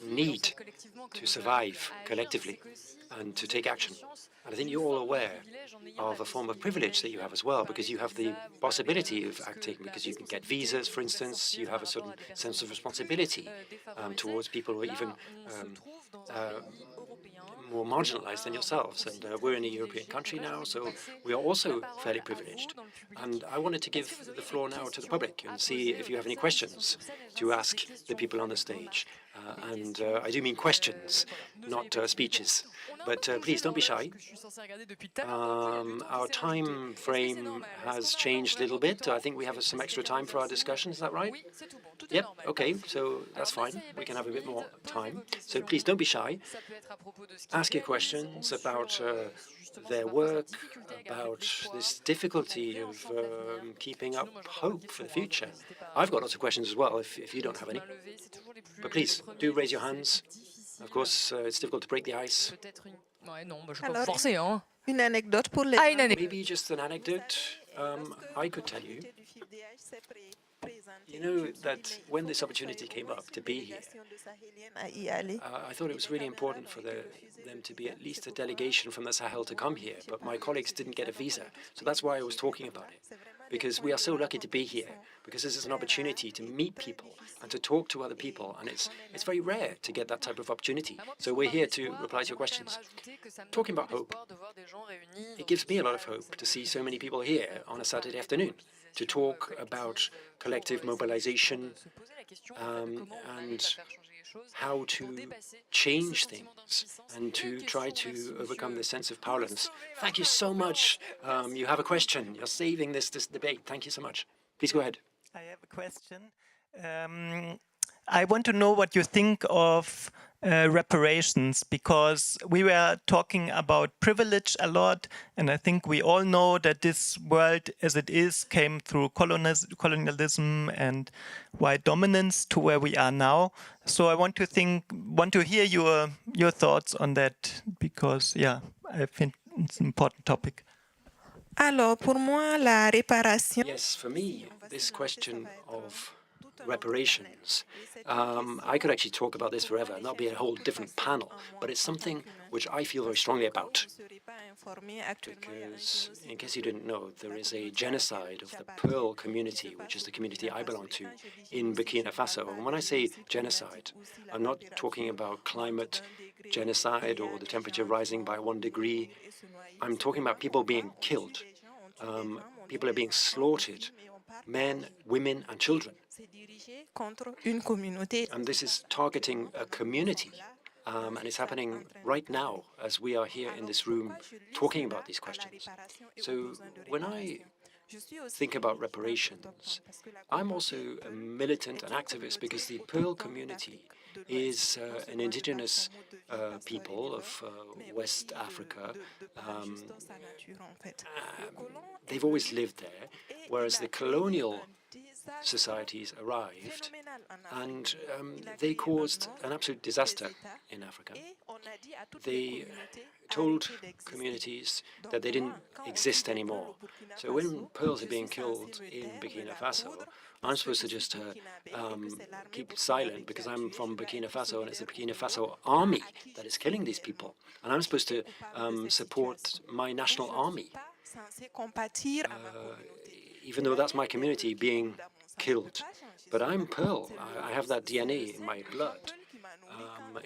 need to survive collectively and to take action. And I think you're all aware of a form of privilege that you have as well, because you have the possibility of acting, because you can get visas, for instance. You have a certain sense of responsibility towards people who are even more marginalized than yourselves. And we're in a European country now, so we are also fairly privileged. And I wanted to give the floor now to the public and see if you have any questions to ask the people on the stage. And I do mean questions, not speeches. But please, don't be shy. Our time frame has changed a little bit. I think we have some extra time for our discussion. Is that right? Yep, okay, so that's fine. We can have a bit more time. So please, don't be shy. Ask your questions about their work, about this difficulty of keeping up hope for the future. I've got lots of questions as well, if you don't have any. But please, do raise your hands. Of course, it's difficult to break the ice.
Ouais, non, je vais pas vous forcer, hein.
Une anecdote pour les
Une anecdote.
Maybe just an anecdote. I could tell you. You know that when this opportunity came up to be here, I thought it was really important for them to be at least a delegation from the Sahel to come here, but my colleagues didn't get a visa. So that's why I was talking about it, because we are so lucky to be here, because this is an opportunity to meet people and to talk to other people, and it's very rare to get that type of opportunity. So we're here to reply to your questions. Talking about hope, it gives me a lot of hope to see so many people here on a Saturday afternoon to talk about collective mobilization and how to change things and to try to overcome this sense of powerlessness. Thank you so much. You have a question. You're saving this debate. Thank you so much. Please go ahead.
I have a question. I want to know what you think of reparations, because we were talking about privilege a lot, and I think we all know that this world as it is came through colonialism and white dominance to where we are now. So I want to hear your thoughts on that, because yeah, I think it's an important topic.
Alors, pour moi, la réparation...
Yes, for me, this question of reparations, I could actually talk about this forever, and that'll be a whole different panel, but it's something which I feel very strongly about. Because, in case you didn't know, there is a genocide of the Pearl community, which is the community I belong to, in Burkina Faso. And when I say genocide, I'm not talking about climate genocide or the temperature rising by 1 degree. I'm talking about people being killed. People are being slaughtered, men, women, and children. And this is targeting a community. And it's happening right now as we are here in this room talking about these questions. So when I think about reparations, I'm also a militant and activist because the Pearl community is an indigenous people of West Africa. They've always lived there, whereas the colonial societies arrived and they caused an absolute disaster in Africa. They told communities that they didn't exist anymore. So when pearls are being killed in Burkina Faso, I'm supposed to just keep silent because I'm from Burkina Faso and it's the Burkina Faso army that is killing these people. And I'm supposed to support my national army, even though that's my community being killed. But I'm Pearl. I have that DNA in my blood.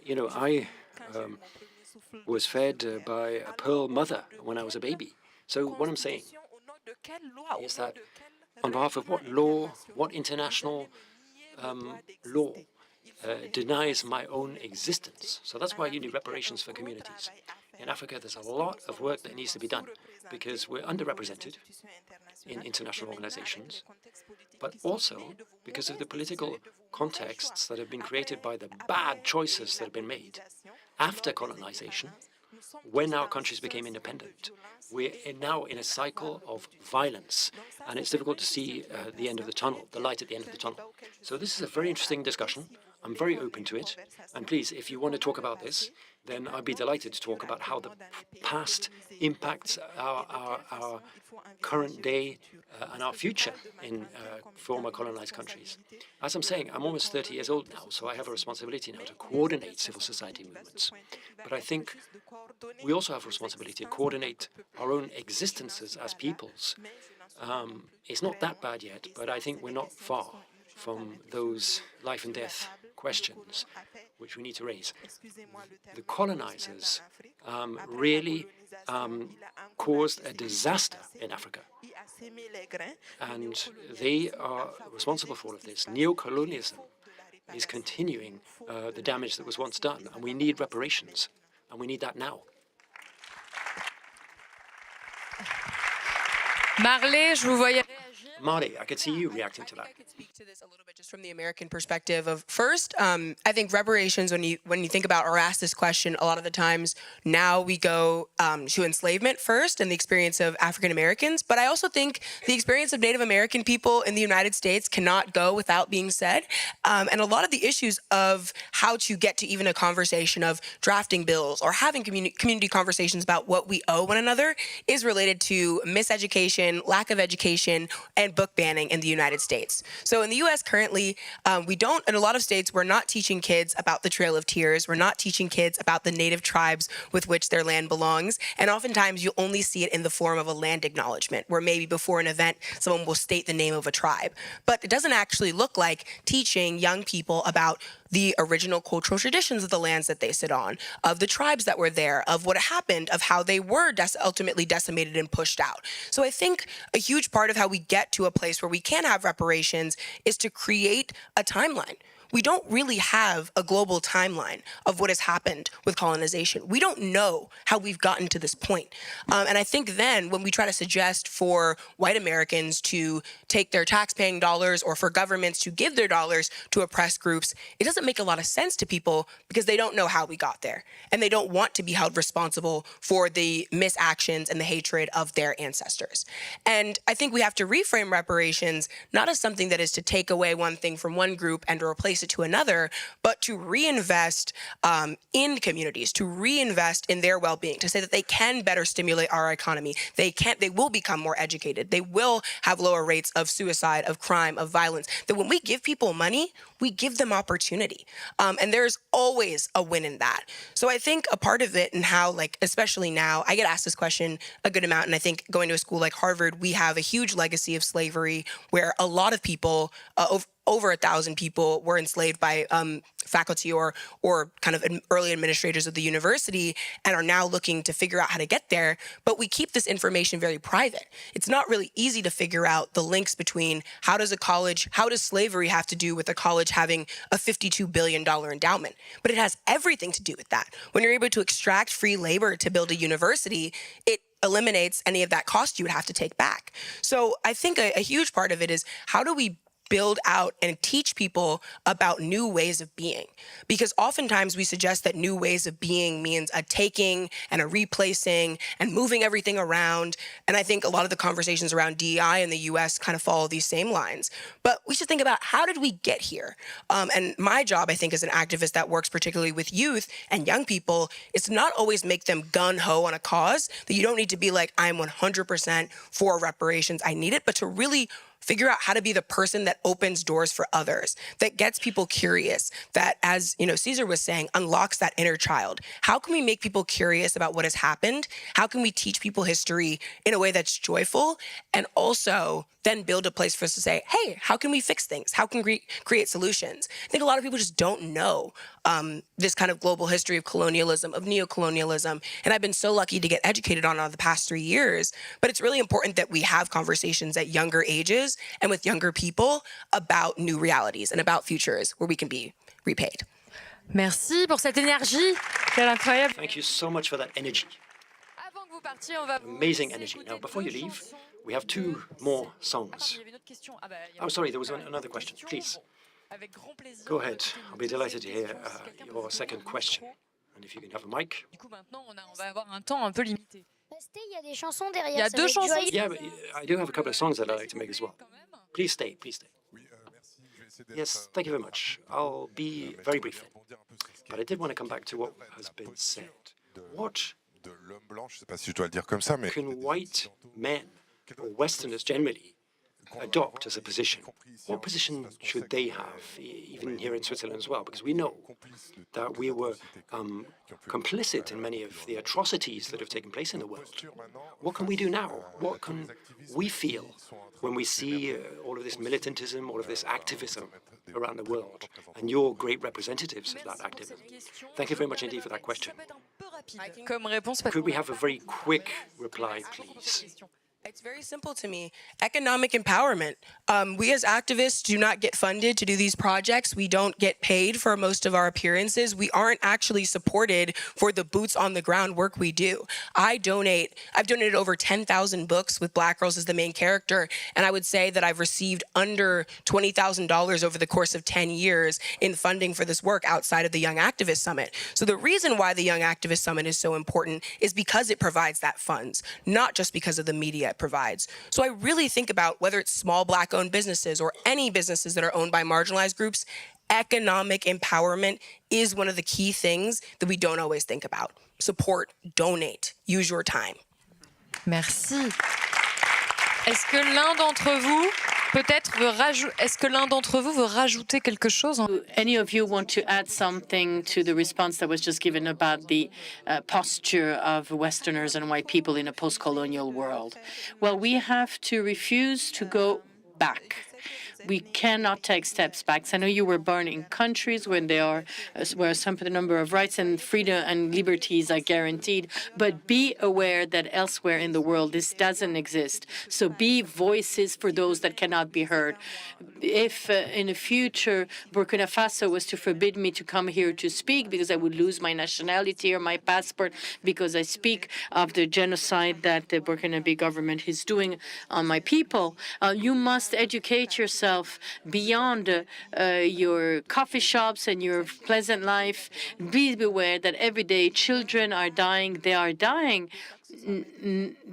You know, I was fed by a Pearl mother when I was a baby. So what I'm saying is that on behalf of what law, what international law denies my own existence? So that's why you need reparations for communities. In Africa, there's a lot of work that needs to be done because we're underrepresented in international organizations, but also because of the political contexts that have been created by the bad choices that have been made after colonization. When our countries became independent, we're now in a cycle of violence, and it's difficult to see the end of the tunnel, the light at the end of the tunnel. So this is a very interesting discussion. I'm very open to it. And please, if you want to talk about this, then I'd be delighted to talk about how the past impacts our current day and our future in former colonized countries. As I'm saying, I'm almost 30 years old now, so I have a responsibility now to coordinate civil society movements. But I think we also have a responsibility to coordinate our own existences as peoples. It's not that bad yet, but I think we're not far from those life and death questions which we need to raise. The colonizers really caused a disaster in Africa, and they are responsible for all of this. Neo-colonialism is continuing the damage that was once done, and we need reparations, and we need that now.
Marley, je vous voyais réagir.
Marley, I could see you reacting to that.
I could speak to this a little bit just from the American perspective of first, I think reparations, when you think about or ask this question, a lot of the times now we go to enslavement first and the experience of African Americans. But I also think the experience of Native American people in the United States cannot go without being said. And a lot of the issues of how to get to even a conversation of drafting bills or having community conversations about what we owe one another is related to miseducation, lack of education, and book banning in the United States. So in the US currently, in a lot of states, we're not teaching kids about the Trail of Tears. We're not teaching kids about the native tribes with which their land belongs. And oftentimes you only see it in the form of a land acknowledgement, where maybe before an event, someone will state the name of a tribe. But it doesn't actually look like teaching young people about the original cultural traditions of the lands that they sit on, of the tribes that were there, of what happened, of how they were ultimately decimated and pushed out. So I think a huge part of how we get to a place where we can have reparations is to create a timeline. We don't really have a global timeline of what has happened with colonization. We don't know how we've gotten to this point. And I think then when we try to suggest for white Americans to take their tax-paying dollars or for governments to give their dollars to oppressed groups, it doesn't make a lot of sense to people because they don't know how we got there. And they don't want to be held responsible for the misactions and the hatred of their ancestors. And I think we have to reframe reparations not as something that is to take away one thing from one group and to replace it to another, but to reinvest in communities, to reinvest in their well-being, to say that they can better stimulate our economy. They will become more educated. They will have lower rates of suicide, of crime, of violence. That when we give people money, we give them opportunity. And there's always a win in that. So I think a part of it and how, especially now, I get asked this question a good amount. And I think going to a school like Harvard, we have a huge legacy of slavery where a lot of people, over 1,000 people were enslaved by faculty or kind of early administrators of the university and are now looking to figure out how to get there. But we keep this information very private. It's not really easy to figure out the links between how does slavery have to do with a college having a $52 billion endowment? But it has everything to do with that. When you're able to extract free labor to build a university, it eliminates any of that cost you would have to take back. So I think a huge part of it is how do we build out and teach people about new ways of being? Because oftentimes we suggest that new ways of being means a taking and a replacing and moving everything around. And I think a lot of the conversations around DEI in the US kind of follow these same lines. But we should think about how did we get here? And my job, I think, as an activist that works particularly with youth and young people, is to not always make them gun-ho on a cause, that you don't need to be like, I'm 100% for reparations, I need it, but to really figure out how to be the person that opens doors for others, that gets people curious, that, as Cesar was saying, unlocks that inner child. How can we make people curious about what has happened? How can we teach people history in a way that's joyful and also then build a place for us to say, hey, how can we fix things? How can we create solutions? I think a lot of people just don't know this kind of global history of colonialism, of neocolonialism. And I've been so lucky to get educated on it the past 3 years. But it's really important that we have conversations at younger ages and with younger people about new realities and about futures where we can be repaid.
Merci pour cette énergie. Quelle incroyable.
Thank you so much for that energy. Amazing energy. Now, before you leave, we have 2 more songs. Oh, sorry, there was another question. Please. Go ahead. I'll be delighted to hear your second question. And if you can have a mic.
Il y a 2 chansons.
Yeah, but I do have a couple of songs that I'd like to make as well. Please stay, please stay. Yes, thank you very much. I'll be very brief then. But I did want to come back to what has been said. What can white men, or Westerners generally, adopt as a position? What position should they have, even here in Switzerland as well? Because we know that we were complicit in many of the atrocities that have taken place in the world. What can we do now? What can we feel when we see all of this militantism, all of this activism around the world, and you're great representatives of that activism? Thank you very much indeed for that question. Could we have a very quick reply, please?
It's very simple to me. Economic empowerment. We as activists do not get funded to do these projects. We don't get paid for most of our appearances. We aren't actually supported for the boots on the ground work we do. I've donated over 10,000 books with Black girls as the main character, and I would say that I've received under $20,000 over the course of 10 years in funding for this work outside of the Young Activist Summit. So the reason why the Young Activist Summit is so important is because it provides that funds, not just because of the media it provides. So I really think about whether it's small Black-owned businesses or any businesses that are owned by marginalized groups, economic empowerment is one of the key things that we don't always think about. Support, donate, use your time.
Merci. Est-ce que l'un d'entre vous veut rajouter quelque chose?
Any of you want to add something to the response that was just given about the posture of Westerners and white people in a post-colonial world? Well, we have to refuse to go back. We cannot take steps back. I know you were born in countries where some number of rights and freedom and liberties are guaranteed, but be aware that elsewhere in the world this doesn't exist. So be voices for those that cannot be heard. If in the future Burkina Faso was to forbid me to come here to speak because I would lose my nationality or my passport because I speak of the genocide that the Burkinabe government is doing on my people, you must educate yourself beyond your coffee shops and your pleasant life. Be aware that every day children are dying. They are dying.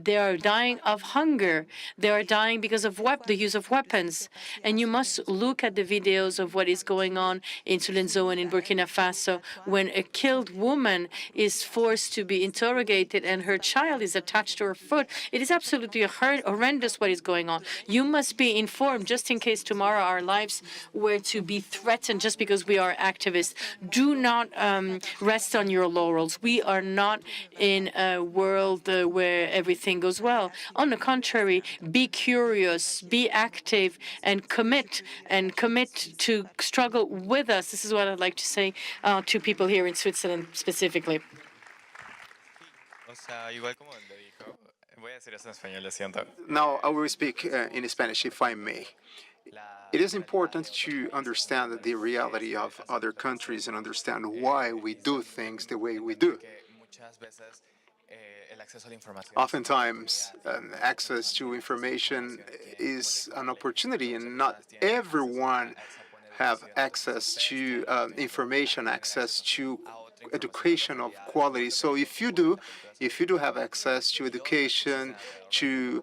They are dying of hunger. They are dying because of the use of weapons. And you must look at the videos of what is going on in Sulenzo and in Burkina Faso when a killed woman is forced to be interrogated and her child is attached to her foot. It is absolutely horrendous what is going on. You must be informed just in case tomorrow our lives were to be threatened just because we are activists. Do not rest on your laurels. We are not in a world where everything goes well. On the contrary, be curious, be active, and commit to struggle with us. This is what I'd like to say to people here in Switzerland specifically.
Now I will speak in Spanish, if I may. It is important to understand the reality of other countries and understand why we do things the way we do. Oftentimes, access to information is an opportunity, and not everyone have access to information, access to education of quality. So if you do have access to education, to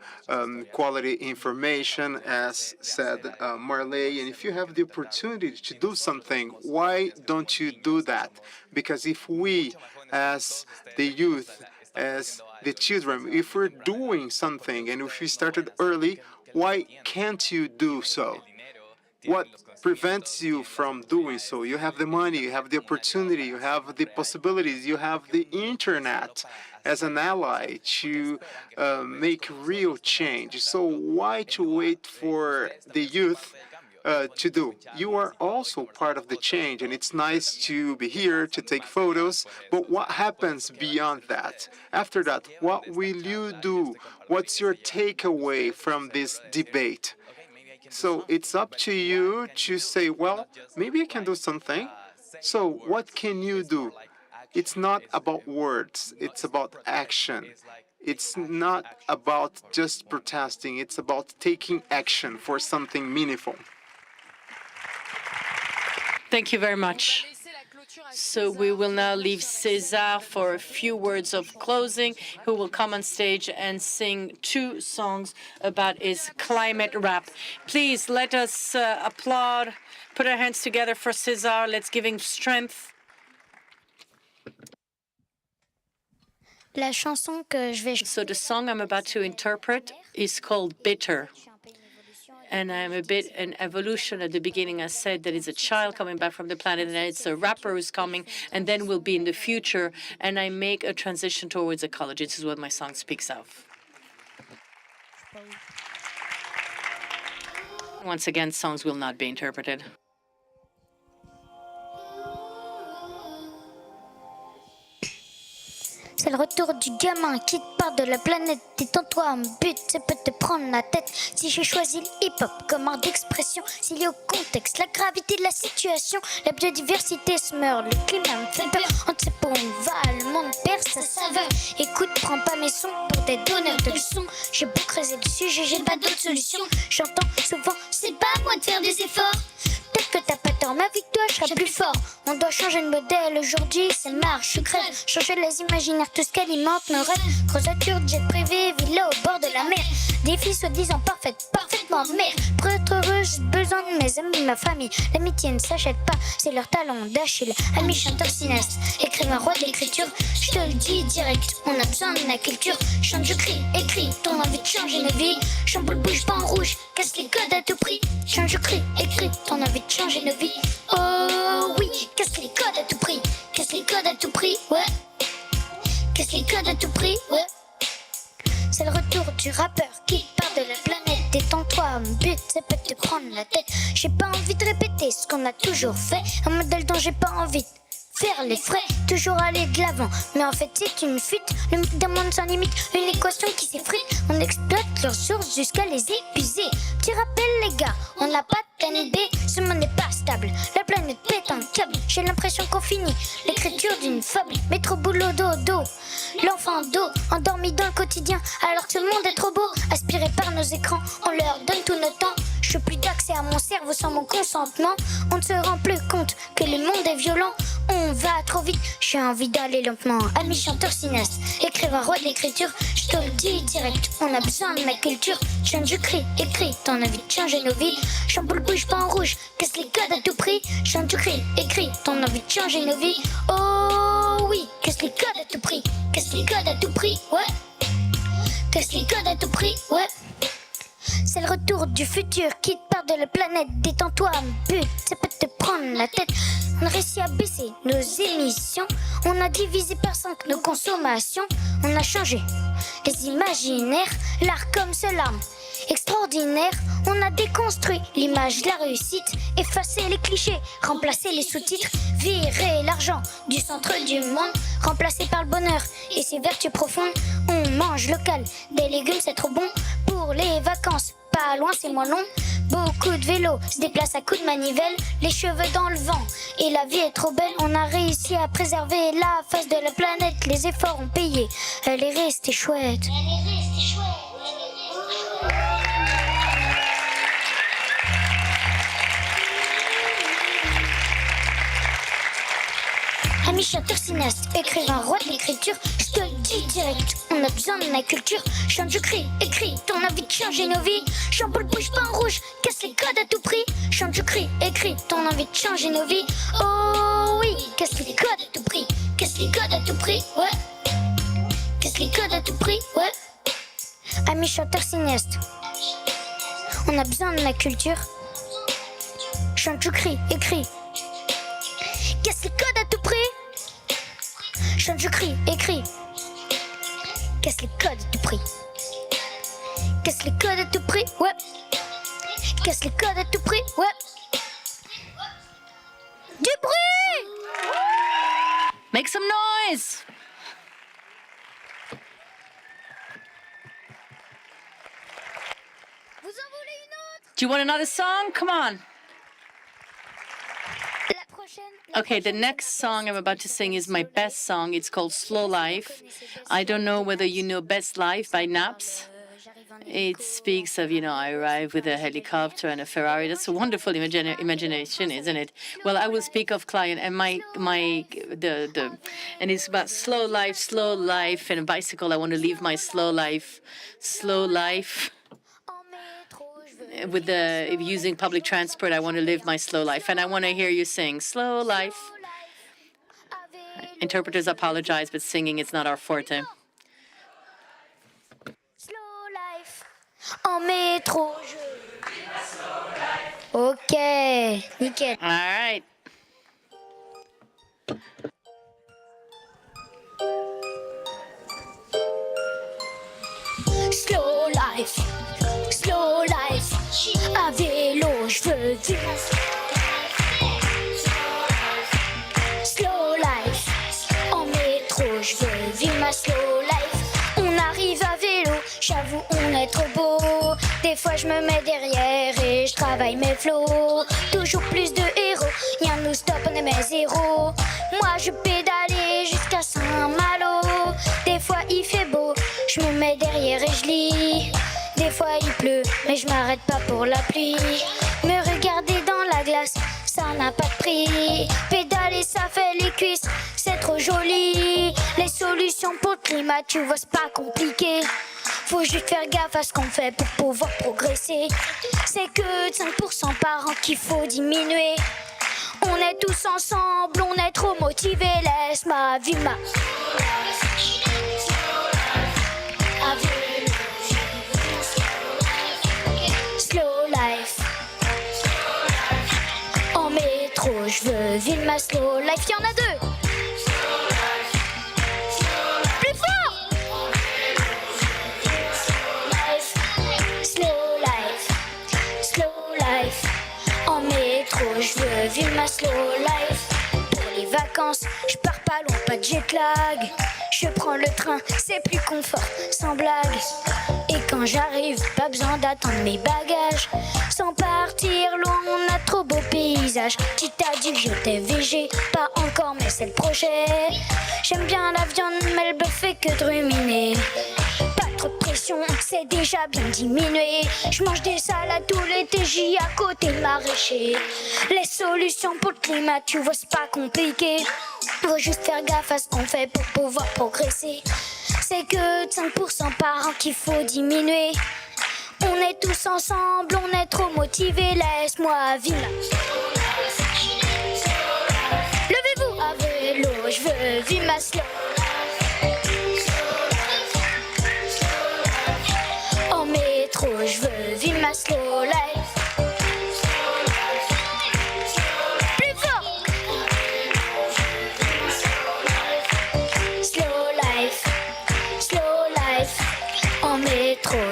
quality information, as said Marley, and if you have the opportunity to do something, why don't you do that? Because if we, as the youth, as the children, if we're doing something and if we started early, why can't you do so? What prevents you from doing so? You have the money, you have the opportunity, you have the possibilities, you have the internet as an ally to make real change. So why to wait for the youth to do? You are also part of the change, and it's nice to be here to take photos, but what happens beyond that? After that, what will you do? What's your takeaway from this debate? So it's up to you to say, well, maybe I can do something. So what can you do? It's not about words, it's about action. It's not about just protesting, it's about taking action for something meaningful.
Thank you very much. So we will now leave César for a few words of closing, who will come on stage and sing 2 songs about his climate rap. Please let us applaud, put our hands together for César. Let's give him strength. So the song I'm about to interpret is called Bitter. And I'm a bit an evolution. At the beginning, I said that it's a child coming back from the planet, and it's a rapper who's coming, and then we'll be in the future. And I make a transition towards ecology. This is what my song speaks of. Once again, songs will not be interpreted.
Ça le retour du gamin qui te part de la planète. Détends-toi, un but, ça peut te prendre la tête. Si j'ai choisi le hip-hop comme art d'expression, s'il y a au contexte, la gravité de la situation, la biodiversité se meurt, le climat me fait peur. On ne sait pas où on va, le monde perd sa saveur. Écoute, prends pas mes sons pour des donneurs de leçons. J'ai beau creuser le sujet, j'ai pas d'autre solution. J'entends souvent, c'est pas à moi de faire des efforts. Peut-être que t'as pas tort, mais avec toi je serai plus fort. On doit changer de modèle, aujourd'hui c'est marche, je crève. Changer les imaginaires, tout ce qu'alimente nos rêves. Creusature, jet privé, villa au bord de la mer. Des filles soi-disant parfaites, parfaitement mères. Pour être heureuse, j'ai besoin de mes amis, ma famille. L'amitié ne s'achète pas, c'est leur talon d'Achille. Amis chanteurs cinéastes, écrivain roi de l'écriture. Je te le dis direct, on a besoin de la culture. Chante, je crie, écris, ton envie de changer nos vies. Chamboule, bouge pas en rouge, casse les codes à tout prix. Chante, je crie, écris, ton envie de changer nos vies. Oh oui, casse les codes à tout prix. Casse les codes à tout prix, ouais. Casse les codes à tout prix, ouais. C'est le retour du rappeur qui part de la planète. Détends-toi, mon but, ça peut te prendre la tête. J'ai pas envie de répéter ce qu'on a toujours fait. Un modèle dont j'ai pas envie de faire les frais, toujours aller de l'avant. Mais en fait c'est une fuite, le mythe d'un monde sans limite, une équation qui s'effrite. On exploite leurs sources jusqu'à les épuiser. Petit rappel les gars, on n'a pas de plan B. Ce monde n'est pas stable, la planète pète un câble. J'ai l'impression qu'on finit l'écriture d'une fable. Mais trop boulot dodo, l'enfant d'eau endormi dans le quotidien, alors que ce monde est trop beau. Aspiré par nos écrans, on leur donne tout notre temps. Je n'ai plus d'accès à mon cerveau sans mon consentement. On ne se rend plus compte que le monde est violent. On va trop vite, j'ai envie d'aller lentement. Amis chanteurs cinéastes, écrivain roi de l'écriture. Je te le dis direct, on a besoin de ma culture. Chante, je crie, écris, t'en as envie de changer nos vies. Chamboule, bouge pas en rouge, casse les codes à tout prix. Chante, je crie, écris, t'en as envie de changer nos vies. Oh oui, casse les codes à tout prix. Casse les codes à tout prix, ouais. Casse les codes à tout prix, ouais. C'est le retour du futur qui te part de la planète. Détends-toi, but, ça peut te prendre la tête. On a réussi à baisser nos émissions. On a divisé par 5 nos consommations. On a changé les imaginaires, l'art comme seule arme extraordinaire. On a déconstruit l'image de la réussite, effacé les clichés, remplacé les sous-titres, viré l'argent du centre du monde, remplacé par le bonheur et ses vertus profondes. On mange local, des légumes c'est trop bon. Pour les vacances, pas loin c'est moins long. Beaucoup de vélos se déplacent à coups de manivelle, les cheveux dans le vent et la vie est trop belle. On a réussi à préserver la face de la planète, les efforts ont payé, elle est restée chouette. Amis chanteurs cinéastes, écrivain roi de l'écriture, je te le dis direct, on a besoin de la culture. Chante, je crie, écris, ton envie de changer nos vies. Chamboule, bouge pas en rouge, casse les codes à tout prix. Chante, je crie, écris, ton envie de changer nos vies. Oh oui, casse les codes à tout prix. Casse les codes à tout prix, ouais. Casse les codes à tout prix, ouais. Amis chanteurs cinéastes, on a besoin de la culture. Chante, je crie, écris, casse les codes à tout prix. Chante, je crie, écris, casse les codes à tout prix. Casse les codes à tout prix, ouais. Casse les codes à tout prix, ouais. Du bruit!
Make some noise!
Vous en voulez une autre?
Do you want another song? Come on. Okay, the next song I'm about to sing is my best song. It's called Slow Life. I don't know whether you know Best Life by Naps. It speaks of, I arrive with a helicopter and a Ferrari. That's a wonderful imagination, isn't it? Well, I will speak of client and and it's about slow life, and a bicycle. I want to live my slow life. With using public transport, I want to live my slow life, and I want to hear you sing Slow Life. Interpreters apologize, but singing is not our forte.
Slow life, en métro, Ok, nickel.
All right.
Slow life, à vélo, je veux vivre. Slow life, en métro, je veux vivre ma slow Des fois je me mets derrière et je travaille mes flots. Toujours plus de héros, rien nous stoppe, on est mes héros. Moi je pédale jusqu'à Saint-Malo. Des fois il fait beau, je me mets derrière et je lis. Des fois il pleut, mais je m'arrête pas pour la pluie. Me regarder dans la glace, ça n'a pas de prix. Pédaler ça fait les cuisses, c'est trop joli. Les solutions pour le climat, tu vois c'est pas compliqué. Faut juste faire gaffe à ce qu'on fait pour pouvoir progresser. C'est que de 5% par an qu'il faut diminuer. On est tous ensemble, on est trop motivés. Laisse ma vie, ma... Slow life. En métro, je veux vivre ma slow life. Y'en a deux. Plus fort. Slow life. Slow life. En métro, je veux vivre ma slow life. Pour les vacances, je pars pas loin, pas de jet lag. Je prends le train, c'est plus confort, sans blague. Et quand j'arrive, pas besoin d'attendre mes bagages. Sans partir loin, on a trop beaux paysages. Qui t'a dit que j'étais végé? Pas encore, mais c'est le projet. J'aime bien la viande, mais le bœuf fait que de ruminer. Pas trop de pression, c'est déjà bien diminué. Je mange des salades tout l'été, j'y à côté le maraîcher. Les solutions pour le climat, tu vois, c'est pas compliqué. Faut juste faire gaffe à ce qu'on fait pour pouvoir progresser. C'est que de 5% par an qu'il faut diminuer. On est tous ensemble, on est trop motivés. Laisse-moi vivre. Levez-vous à vélo, je veux vivre ma slow. En métro, je veux vivre ma slow life.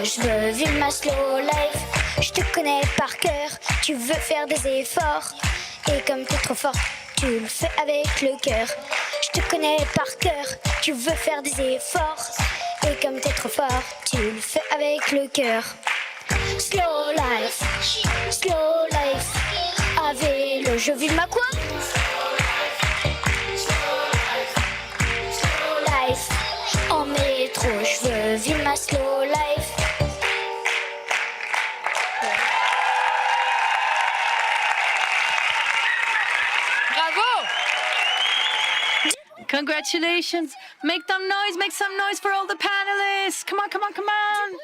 Je veux vivre ma slow life. Je te connais par cœur, tu veux faire des efforts. Et comme t'es trop fort, tu le fais avec le cœur. Je te connais par cœur, tu veux faire des efforts. Et comme t'es trop fort, tu le fais avec le cœur. Slow life, à vélo, je vis ma quoi? Slow life, en métro, je veux vivre ma slow life.
Congratulations. Make some noise for all the panelists. Come on, come on, come on.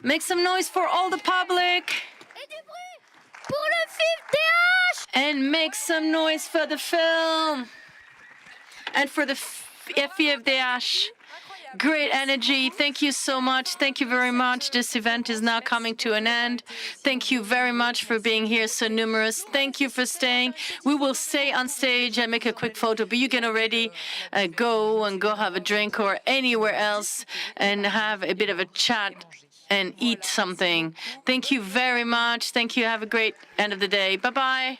Make some noise for all the public.
Et du bruit pour le FIFDH.
And make some noise for the film. And for the FIFDH. Great energy. Thank you so much. Thank you very much. This event is now coming to an end. Thank you very much for being here so numerous. Thank you for staying. We will stay on stage and make a quick photo, but you can already go have a drink or anywhere else and have a bit of a chat and eat something. Thank you very much. Thank you. Have a great end of the day. Bye-bye.